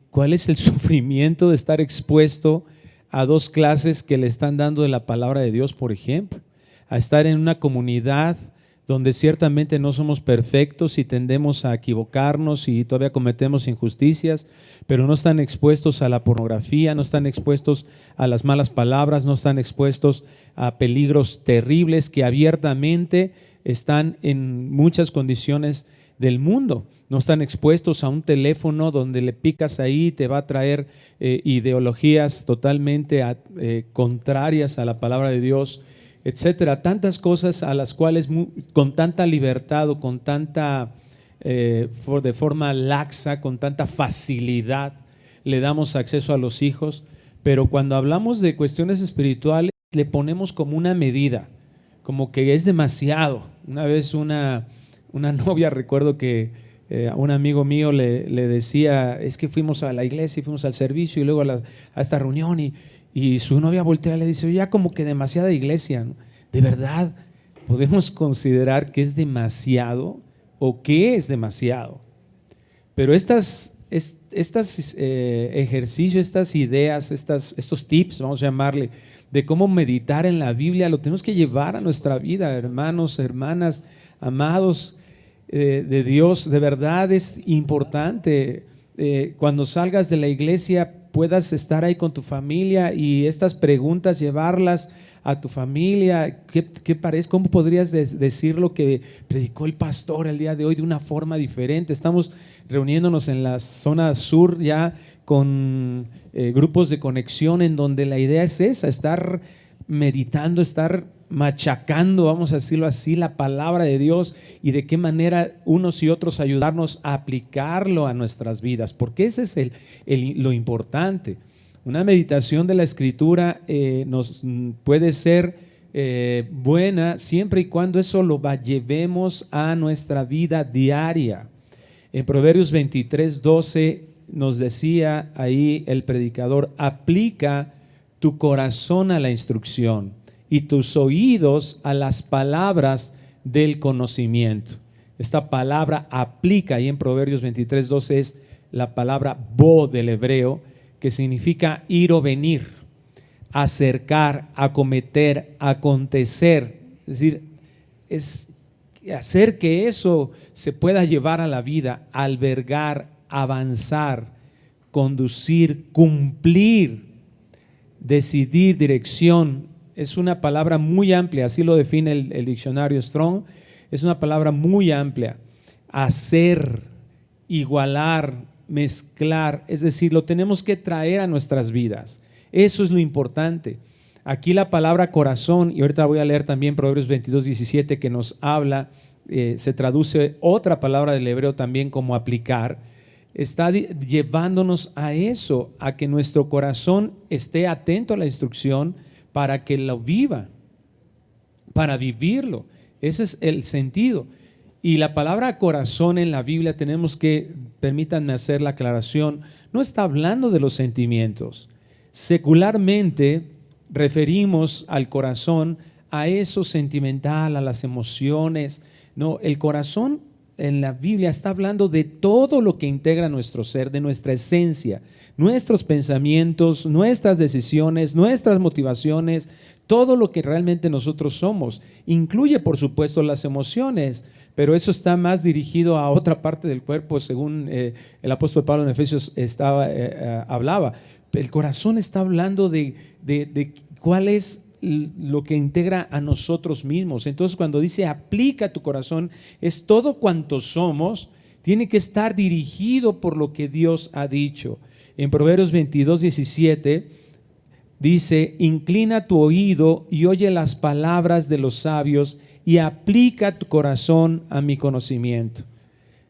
¿Cuál es el sufrimiento de estar expuesto a 2 clases que le están dando de la palabra de Dios, por ejemplo? A estar en una comunidad donde ciertamente no somos perfectos y tendemos a equivocarnos y todavía cometemos injusticias, pero no están expuestos a la pornografía, no están expuestos a las malas palabras, no están expuestos a peligros terribles que abiertamente están en muchas condiciones del mundo. No están expuestos a un teléfono donde le picas ahí y te va a traer ideologías totalmente contrarias a la palabra de Dios, etcétera. Tantas cosas a las cuales con tanta libertad o con tanta, de forma laxa, con tanta facilidad le damos acceso a los hijos, pero cuando hablamos de cuestiones espirituales le ponemos como una medida, como que es demasiado. Una vez una novia, recuerdo que a un amigo mío le decía, es que fuimos a la iglesia y fuimos al servicio y luego a esta reunión y su novia voltea y le dice, ya como que demasiada iglesia, ¿no? ¿De verdad podemos considerar que es demasiado o qué es demasiado? Pero estas estos ejercicios, estas ideas, estos tips, vamos a llamarle, de cómo meditar en la Biblia, lo tenemos que llevar a nuestra vida, hermanos, hermanas, amados de Dios. De verdad es importante cuando salgas de la iglesia puedas estar ahí con tu familia y estas preguntas llevarlas a tu familia. ¿Qué parece? ¿Cómo podrías decir lo que predicó el pastor el día de hoy de una forma diferente? Estamos reuniéndonos en la zona sur ya con grupos de conexión en donde la idea es esa, estar meditando, estar machacando, vamos a decirlo así, la palabra de Dios y de qué manera unos y otros ayudarnos a aplicarlo a nuestras vidas, porque ese es lo importante. Una meditación de la Escritura nos puede ser buena siempre y cuando eso lo llevemos a nuestra vida diaria. En Proverbios 23:12 nos decía ahí el predicador: aplica tu corazón a la instrucción y tus oídos a las palabras del conocimiento. Esta palabra aplica ahí en Proverbios 23:12 es la palabra bo del hebreo, que significa ir o venir, acercar, acometer, acontecer. Es decir, es hacer que eso se pueda llevar a la vida, albergar, avanzar, conducir, cumplir, decidir, dirección. Es una palabra muy amplia, así lo define el diccionario Strong. Es una palabra muy amplia. Hacer, igualar, mezclar, es decir, lo tenemos que traer a nuestras vidas. Eso es lo importante. Aquí la palabra corazón, y ahorita voy a leer también Proverbios 22:17 que nos habla, se traduce otra palabra del hebreo también como aplicar, está llevándonos a eso, a que nuestro corazón esté atento a la instrucción para que lo viva, para vivirlo. Ese es el sentido. Y la palabra corazón en la Biblia, tenemos que, permítanme hacer la aclaración, no está hablando de los sentimientos. Secularmente referimos al corazón a eso sentimental, a las emociones. No, el corazón en la Biblia está hablando de todo lo que integra nuestro ser, de nuestra esencia, nuestros pensamientos, nuestras decisiones, nuestras motivaciones, todo lo que realmente nosotros somos. Incluye, por supuesto, las emociones, pero eso está más dirigido a otra parte del cuerpo, según el apóstol Pablo en Efesios hablaba. El corazón está hablando de cuál es lo que integra a nosotros mismos. Entonces, cuando dice aplica tu corazón, es todo cuanto somos, tiene que estar dirigido por lo que Dios ha dicho. En Proverbios 22:17 dice: inclina tu oído y oye las palabras de los sabios y aplica tu corazón a mi conocimiento.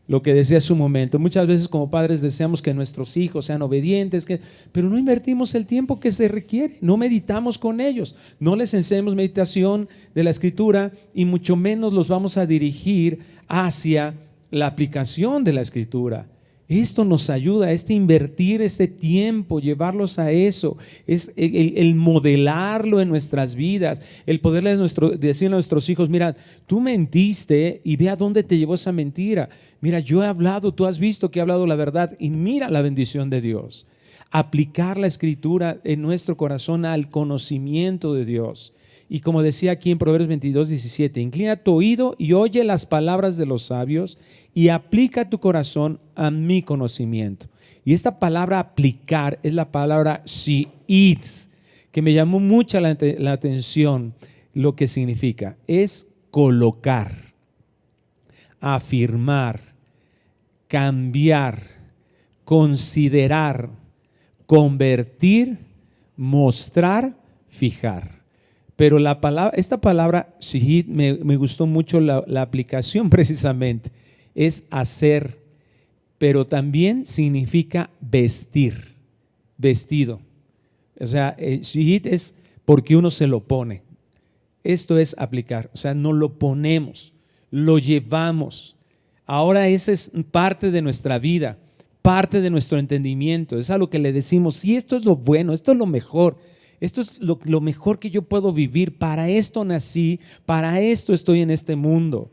Lo que decía hace un momento, muchas veces como padres deseamos que nuestros hijos sean obedientes, pero no invertimos el tiempo que se requiere, no meditamos con ellos, no les enseñamos meditación de la Escritura y mucho menos los vamos a dirigir hacia la aplicación de la Escritura. Esto nos ayuda, invertir este tiempo, llevarlos a eso, es el modelarlo en nuestras vidas, el poderle decirle a nuestros hijos: mira, tú mentiste y ve a dónde te llevó esa mentira. Mira, yo he hablado, tú has visto que he hablado la verdad y mira la bendición de Dios. Aplicar la Escritura en nuestro corazón al conocimiento de Dios. Y como decía aquí en Proverbios 22:17, inclina tu oído y oye las palabras de los sabios y aplica tu corazón a mi conocimiento. Y esta palabra aplicar es la palabra shi'it, que me llamó mucho la atención lo que significa. Es colocar, afirmar, cambiar, considerar, convertir, mostrar, fijar. Pero esta palabra shi'it me gustó mucho la aplicación precisamente. Es hacer, pero también significa vestir, vestido. O sea, shi'it es porque uno se lo pone. Esto es aplicar, o sea, no lo ponemos, lo llevamos. Ahora esa es parte de nuestra vida, parte de nuestro entendimiento. Es a lo que le decimos: sí, esto es lo bueno, esto es lo mejor. Esto es lo mejor que yo puedo vivir. Para esto nací, para esto estoy en este mundo.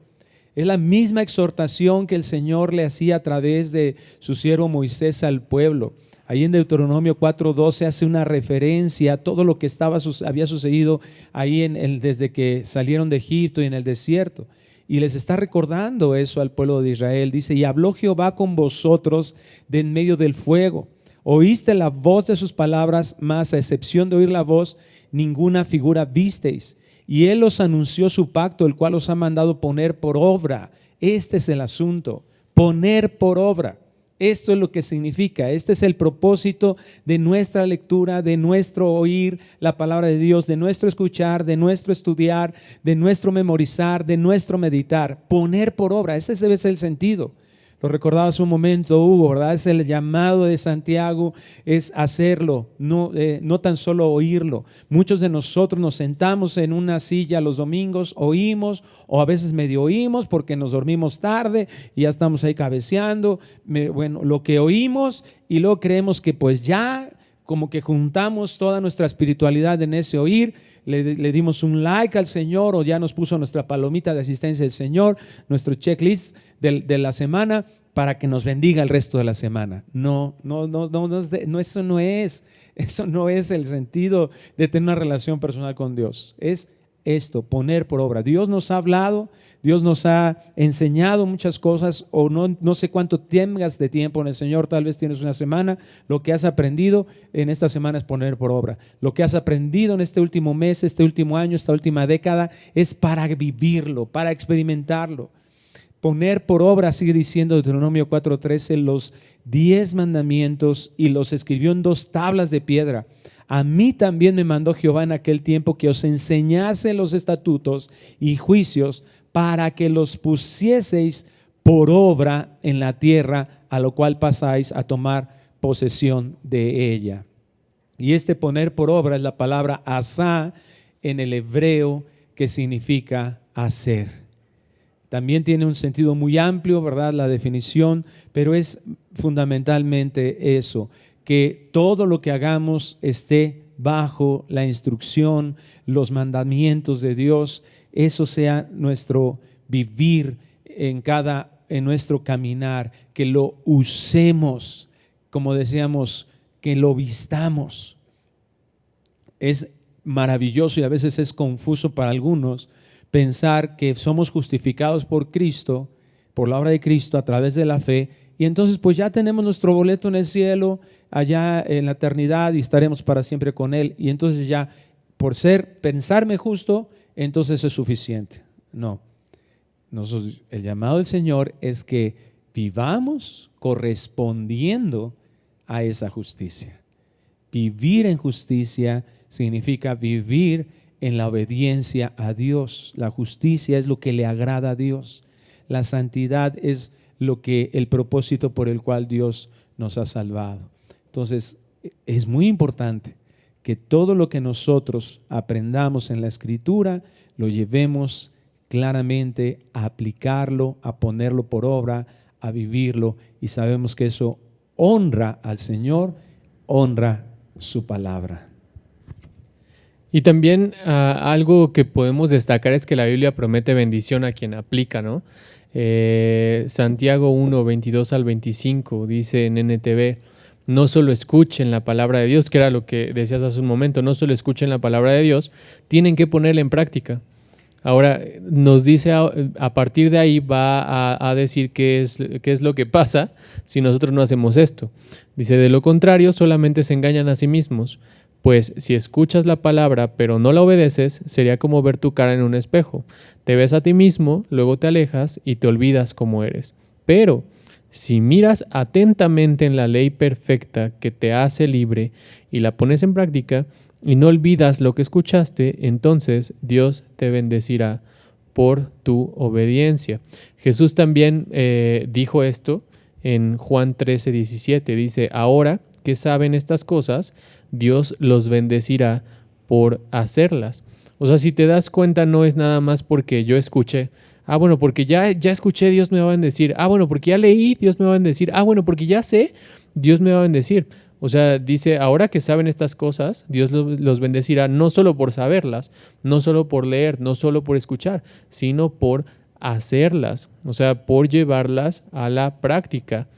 Es la misma exhortación que el Señor le hacía a través de su siervo Moisés al pueblo. Ahí en Deuteronomio 4:12 hace una referencia a todo lo que había sucedido ahí desde que salieron de Egipto y en el desierto. Y les está recordando eso al pueblo de Israel. Dice, y habló Jehová con vosotros de en medio del fuego. Oíste la voz de sus palabras, mas a excepción de oír la voz, ninguna figura visteis. Y él os anunció su pacto, el cual os ha mandado poner por obra. Este es el asunto, poner por obra. Esto es lo que significa, este es el propósito de nuestra lectura, de nuestro oír la palabra de Dios, de nuestro escuchar, de nuestro estudiar, de nuestro memorizar, de nuestro meditar. Poner por obra, ese debe ser el sentido. Lo recordaba hace un momento Hugo, ¿verdad? Es el llamado de Santiago, es hacerlo, no tan solo oírlo. Muchos de nosotros nos sentamos en una silla los domingos, oímos, o a veces medio oímos porque nos dormimos tarde y ya estamos ahí cabeceando. Bueno, lo que oímos y luego creemos que pues ya como que juntamos toda nuestra espiritualidad en ese oír, le dimos un like al Señor o ya nos puso nuestra palomita de asistencia del Señor, nuestro checklist de la semana para que nos bendiga el resto de la semana. No, eso no es el sentido de tener una relación personal con Dios. Es esto, poner por obra. Dios nos ha hablado, Dios nos ha enseñado muchas cosas, o no sé cuánto tengas de tiempo en el Señor, tal vez tienes una semana. Lo que has aprendido en esta semana es poner por obra. Lo que has aprendido en este último mes, este último año, esta última década, es para vivirlo, para experimentarlo. Poner por obra, sigue diciendo Deuteronomio 4:13, los 10 mandamientos, y los escribió en 2 tablas de piedra. A mí también me mandó Jehová en aquel tiempo que os enseñase los estatutos y juicios para que los pusieseis por obra en la tierra a lo cual pasáis a tomar posesión de ella. Y este poner por obra es la palabra asá en el hebreo, que significa hacer. También tiene un sentido muy amplio, ¿verdad? La definición, pero es fundamentalmente eso, que todo lo que hagamos esté bajo la instrucción, los mandamientos de Dios. Eso sea nuestro vivir en nuestro caminar, que lo usemos, como decíamos, que lo vistamos. Es maravilloso y a veces es confuso para algunos pensar que somos justificados por Cristo, por la obra de Cristo a través de la fe, y entonces pues ya tenemos nuestro boleto en el cielo, allá en la eternidad, y estaremos para siempre con Él, y entonces ya por pensarme justo, entonces eso es suficiente. No, el llamado del Señor es que vivamos correspondiendo a esa justicia. Vivir en justicia significa vivir en la obediencia a Dios. La justicia es lo que le agrada a Dios. La santidad es el propósito por el cual Dios nos ha salvado. Entonces, es muy importante que todo lo que nosotros aprendamos en la Escritura lo llevemos claramente a aplicarlo, a ponerlo por obra, a vivirlo, y sabemos que eso honra al Señor, honra su palabra. Y también algo que podemos destacar es que la Biblia promete bendición a quien aplica, ¿no? Santiago 1, 22 al 25 dice en NTV: no solo escuchen la palabra de Dios, que era lo que decías hace un momento, no solo escuchen la palabra de Dios, tienen que ponerla en práctica. Ahora nos dice, a partir de ahí va a decir qué es lo que pasa si nosotros no hacemos esto. Dice: de lo contrario, solamente se engañan a sí mismos. Pues si escuchas la palabra pero no la obedeces, sería como ver tu cara en un espejo. Te ves a ti mismo, luego te alejas y te olvidas cómo eres. Pero si miras atentamente en la ley perfecta que te hace libre y la pones en práctica y no olvidas lo que escuchaste, entonces Dios te bendecirá por tu obediencia. Jesús también dijo esto en Juan 13:17. Dice: ahora que saben estas cosas, Dios los bendecirá por hacerlas. O sea, si te das cuenta, no es nada más porque yo escuché. Bueno, porque ya escuché, Dios me va a bendecir. Bueno, porque ya leí, Dios me va a bendecir. Bueno, porque ya sé, Dios me va a bendecir. O sea, dice, ahora que saben estas cosas, Dios los bendecirá no solo por saberlas, no solo por leer, no solo por escuchar, sino por hacerlas, o sea, por llevarlas a la práctica.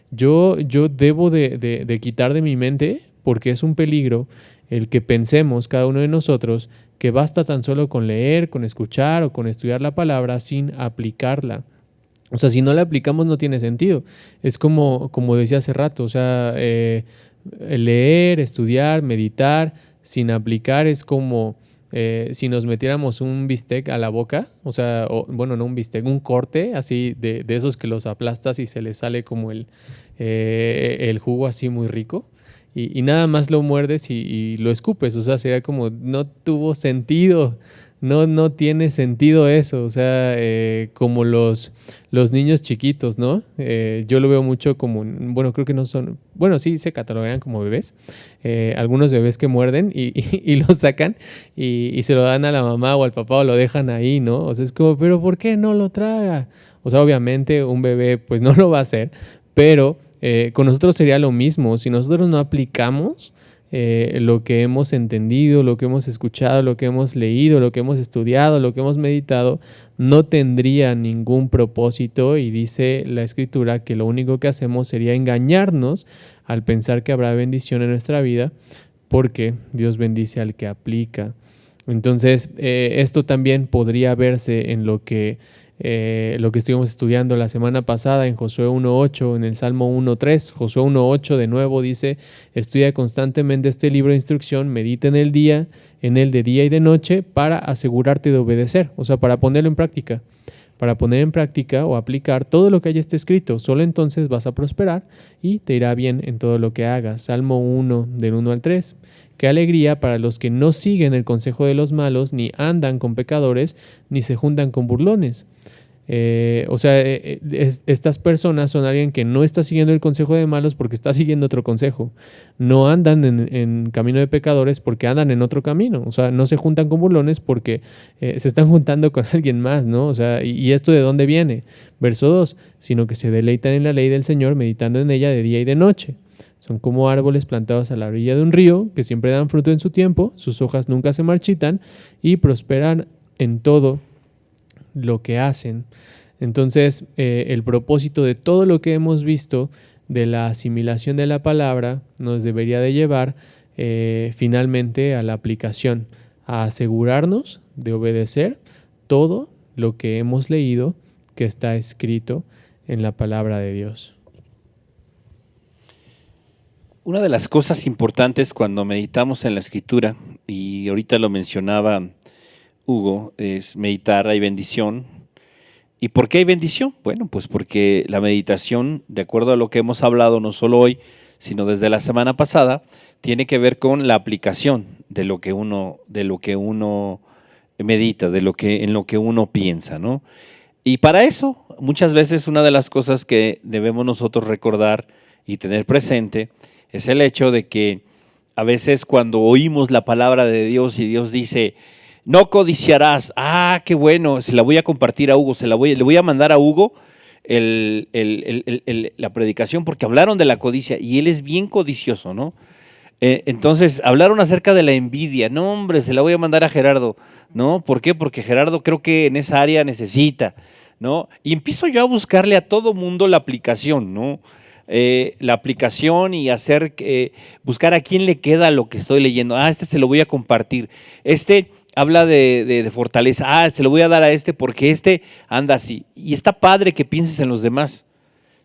Yo debo de quitar de mi mente, porque es un peligro el que pensemos cada uno de nosotros que basta tan solo con leer, con escuchar o con estudiar la palabra sin aplicarla. O sea, si no la aplicamos no tiene sentido. Es como decía hace rato, o sea, leer, estudiar, meditar, sin aplicar es como si nos metiéramos un bistec a la boca, o sea, bueno, no un bistec, un corte así de esos que los aplastas y se les sale como el jugo así muy rico. Y nada más lo muerdes y lo escupes, o sea, sería como, no tuvo sentido, no tiene sentido eso, o sea, como los niños chiquitos, ¿no? Yo lo veo mucho como, bueno, creo que no son, bueno, sí se catalogan como bebés, algunos bebés que muerden y lo sacan y se lo dan a la mamá o al papá o lo dejan ahí, ¿no? O sea, es como, pero ¿por qué no lo traga? O sea, obviamente un bebé pues no lo va a hacer, pero con nosotros sería lo mismo. Si nosotros no aplicamos lo que hemos entendido, lo que hemos escuchado, lo que hemos leído, lo que hemos estudiado, lo que hemos meditado, no tendría ningún propósito, y dice la Escritura que lo único que hacemos sería engañarnos al pensar que habrá bendición en nuestra vida, porque Dios bendice al que aplica. Entonces, esto también podría verse en lo que estuvimos estudiando la semana pasada en Josué 1.8, en el Salmo 1.3. Josué 1.8 de nuevo dice: estudia constantemente este libro de instrucción, medita en él de día y de noche, para asegurarte de obedecer, o sea, para ponerlo en práctica. Para poner en práctica o aplicar todo lo que haya esté escrito. Solo entonces vas a prosperar y te irá bien en todo lo que hagas. Salmo 1, del 1 al 3. Qué alegría para los que no siguen el consejo de los malos, ni andan con pecadores, ni se juntan con burlones. Estas personas son alguien que no está siguiendo el consejo de malos porque está siguiendo otro consejo. No andan en camino de pecadores porque andan en otro camino. O sea, no se juntan con burlones porque se están juntando con alguien más, ¿no? O sea, ¿y esto de dónde viene? Verso 2, sino que se deleitan en la ley del Señor, meditando en ella de día y de noche. Son como árboles plantados a la orilla de un río, que siempre dan fruto en su tiempo, sus hojas nunca se marchitan y prosperan en todo lo que hacen. Entonces, el propósito de todo lo que hemos visto de la asimilación de la palabra nos debería de llevar finalmente a la aplicación, a asegurarnos de obedecer todo lo que hemos leído que está escrito en la palabra de Dios. Una de las cosas importantes cuando meditamos en la Escritura, y ahorita lo mencionaba Hugo, es meditar, hay bendición. ¿Y por qué hay bendición? Bueno, pues porque la meditación, de acuerdo a lo que hemos hablado no solo hoy, sino desde la semana pasada, tiene que ver con la aplicación de lo que uno medita, en lo que uno piensa, ¿no? Y para eso, muchas veces una de las cosas que debemos nosotros recordar y tener presente es el hecho de que a veces cuando oímos la palabra de Dios y Dios dice: no codiciarás. Ah, qué bueno, se la voy a compartir a Hugo, le voy a mandar a Hugo la predicación porque hablaron de la codicia y él es bien codicioso, ¿no? Entonces, hablaron acerca de la envidia. No, hombre, se la voy a mandar a Gerardo, ¿no? ¿Por qué? Porque Gerardo creo que en esa área necesita, ¿no? Y empiezo yo a buscarle a todo mundo la aplicación, ¿no? La aplicación y buscar a quién le queda lo que estoy leyendo. Ah, se lo voy a compartir. Habla de fortaleza. Ah, se lo voy a dar a porque anda así. Y está padre que pienses en los demás,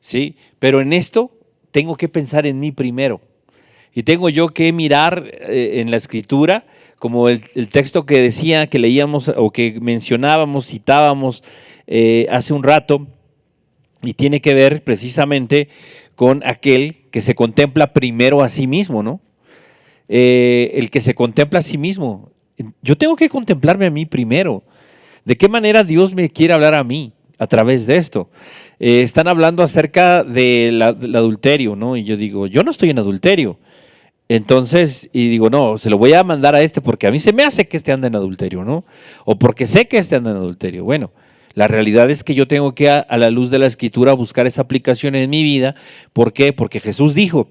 ¿sí? Pero en esto tengo que pensar en mí primero. Y tengo yo que mirar en la Escritura, como el texto que decía, que leíamos o que mencionábamos, citábamos hace un rato, y tiene que ver precisamente con aquel que se contempla primero a sí mismo, ¿no? El que se contempla a sí mismo. Yo tengo que contemplarme a mí primero. ¿De qué manera Dios me quiere hablar a mí a través de esto? Están hablando acerca del adulterio, ¿no? Y yo digo, yo no estoy en adulterio. Entonces, y digo, no, se lo voy a mandar a porque a mí se me hace que anda en adulterio, ¿no? O porque sé que anda en adulterio. Bueno, la realidad es que yo tengo que, a la luz de la Escritura, buscar esa aplicación en mi vida. ¿Por qué? Porque Jesús dijo: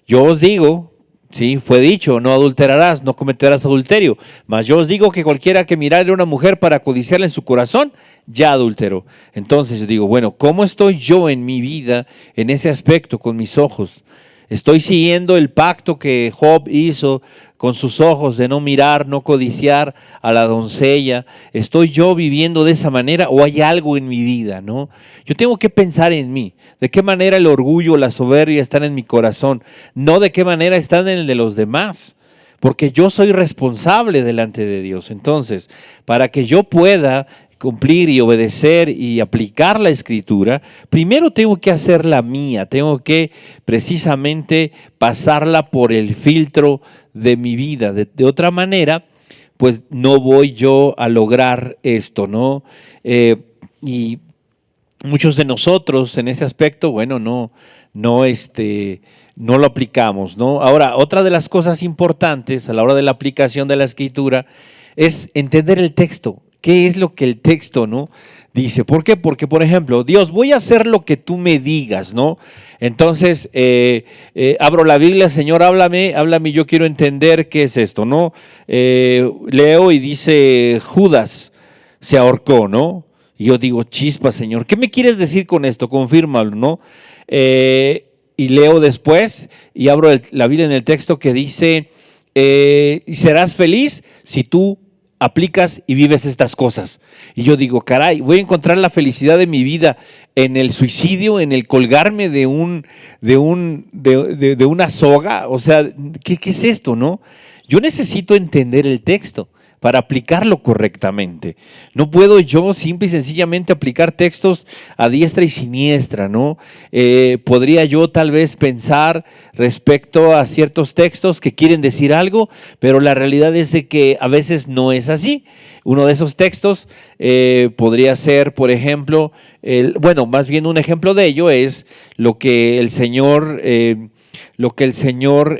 yo os digo, Sí, fue dicho, no adulterarás, no cometerás adulterio. Mas yo os digo que cualquiera que mirare a una mujer para codiciarla en su corazón, ya adulteró. Entonces digo, bueno, ¿cómo estoy yo en mi vida en ese aspecto con mis ojos? ¿Estoy siguiendo el pacto que Job hizo con sus ojos de no mirar, no codiciar a la doncella? ¿Estoy yo viviendo de esa manera o hay algo en mi vida, no? Yo tengo que pensar en mí. ¿De qué manera el orgullo, la soberbia están en mi corazón? No de qué manera están en el de los demás. Porque yo soy responsable delante de Dios. Entonces, para que yo pueda cumplir y obedecer y aplicar la escritura, primero tengo que hacer la mía, tengo que precisamente pasarla por el filtro de mi vida. De otra manera, pues no voy yo a lograr esto, ¿no? Y muchos de nosotros en ese aspecto, bueno, no lo aplicamos, ¿no? Ahora, otra de las cosas importantes a la hora de la aplicación de la escritura es entender el texto. ¿Qué es lo que el texto, no, dice? ¿Por qué? Porque, por ejemplo, Dios, voy a hacer lo que tú me digas, ¿no? Entonces, abro la Biblia, Señor, háblame, yo quiero entender qué es esto, ¿no? Leo y dice, Judas se ahorcó, ¿no? Y yo digo, chispa, Señor, ¿qué me quieres decir con esto? Confírmalo, ¿no? Y leo después y abro la Biblia en el texto que dice, y serás feliz si tú aplicas y vives estas cosas. Y yo digo, caray, voy a encontrar la felicidad de mi vida en el suicidio, en el colgarme de una soga. O sea, ¿qué es esto, no? Yo necesito entender el texto para aplicarlo correctamente. No puedo yo simple y sencillamente aplicar textos a diestra y siniestra, ¿no? Podría yo tal vez pensar respecto a ciertos textos que quieren decir algo, pero la realidad es de que a veces no es así. Uno de esos textos podría ser, por ejemplo, más bien un ejemplo de ello es lo que el Señor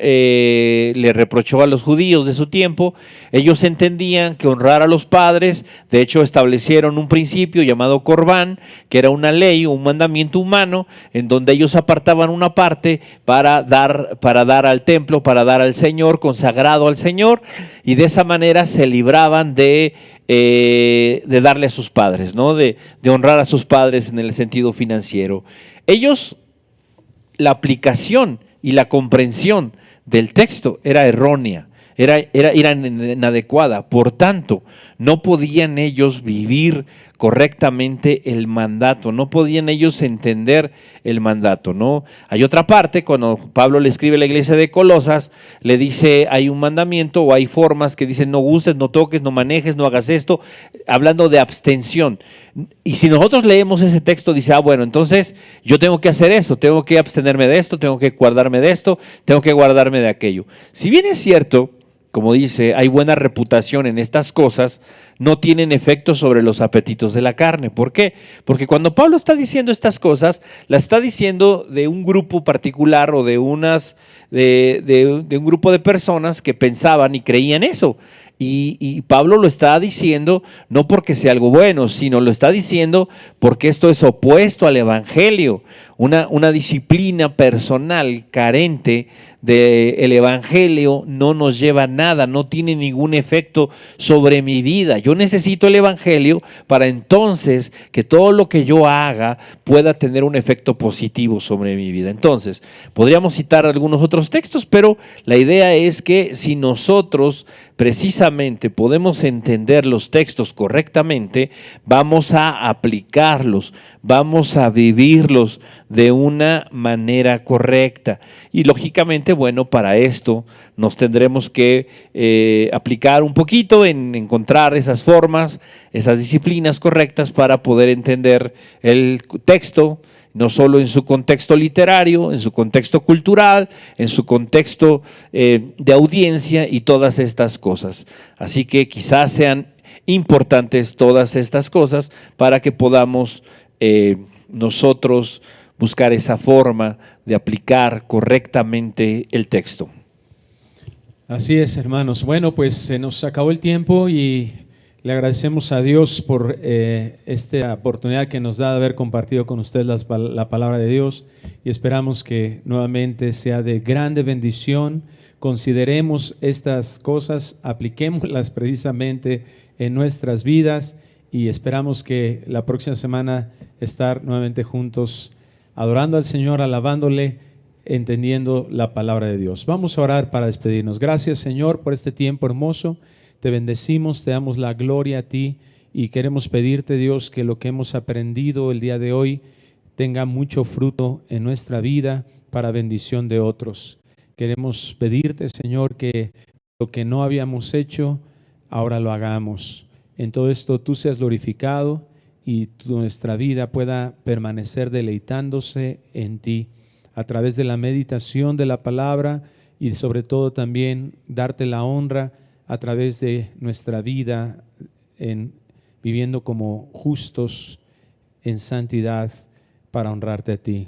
le reprochó a los judíos de su tiempo. Ellos entendían que honrar a los padres, de hecho establecieron un principio llamado Corbán, que era una ley o un mandamiento humano, en donde ellos apartaban una parte para dar al templo, para dar al Señor, consagrado al Señor, y de esa manera se libraban de darle a sus padres, ¿no? De honrar a sus padres en el sentido financiero. La aplicación y la comprensión del texto era errónea, era inadecuada. Por tanto, no podían ellos vivir correctamente el mandato, no podían ellos entender el mandato, ¿no? Hay otra parte, cuando Pablo le escribe a la iglesia de Colosas, le dice, hay un mandamiento o hay formas que dicen no gustes, no toques, no manejes, no hagas esto, hablando de abstención. Y si nosotros leemos ese texto, dice, bueno, entonces yo tengo que hacer eso, tengo que abstenerme de esto, tengo que guardarme de esto, tengo que guardarme de aquello. Si bien es cierto, como dice, hay buena reputación en estas cosas, no tienen efecto sobre los apetitos de la carne. ¿Por qué? Porque cuando Pablo está diciendo estas cosas, las está diciendo de un grupo particular o de un grupo de personas que pensaban y creían eso. Y Pablo lo está diciendo no porque sea algo bueno, sino lo está diciendo porque esto es opuesto al evangelio. Una disciplina personal carente del evangelio no nos lleva a nada, no tiene ningún efecto sobre mi vida. Yo necesito el evangelio para entonces que todo lo que yo haga pueda tener un efecto positivo sobre mi vida. Entonces, podríamos citar algunos otros textos, pero la idea es que si nosotros precisamente podemos entender los textos correctamente, vamos a aplicarlos, vamos a vivirlos de una manera correcta. Y lógicamente, bueno, para esto nos tendremos que aplicar un poquito en encontrar esas formas, esas disciplinas correctas para poder entender el texto, no solo en su contexto literario, en su contexto cultural, en su contexto de audiencia y todas estas cosas. Así que quizás sean importantes todas estas cosas para que podamos nosotros buscar esa forma de aplicar correctamente el texto. Así es, hermanos. Bueno, pues se nos acabó el tiempo y le agradecemos a Dios por esta oportunidad que nos da de haber compartido con ustedes la palabra de Dios y esperamos que nuevamente sea de grande bendición consideremos estas cosas, apliquémoslas precisamente en nuestras vidas y esperamos que la próxima semana estar nuevamente juntos adorando al Señor, alabándole, entendiendo la palabra de Dios. Vamos a orar para despedirnos. Gracias, Señor, por este tiempo hermoso. Te bendecimos, te damos la gloria a ti y queremos pedirte, Dios, que lo que hemos aprendido el día de hoy tenga mucho fruto en nuestra vida para bendición de otros. Queremos pedirte, Señor, que lo que no habíamos hecho, ahora lo hagamos. En todo esto tú seas glorificado y nuestra vida pueda permanecer deleitándose en ti a través de la meditación de la palabra y sobre todo también darte la honra a través de nuestra vida en viviendo como justos en santidad para honrarte a ti.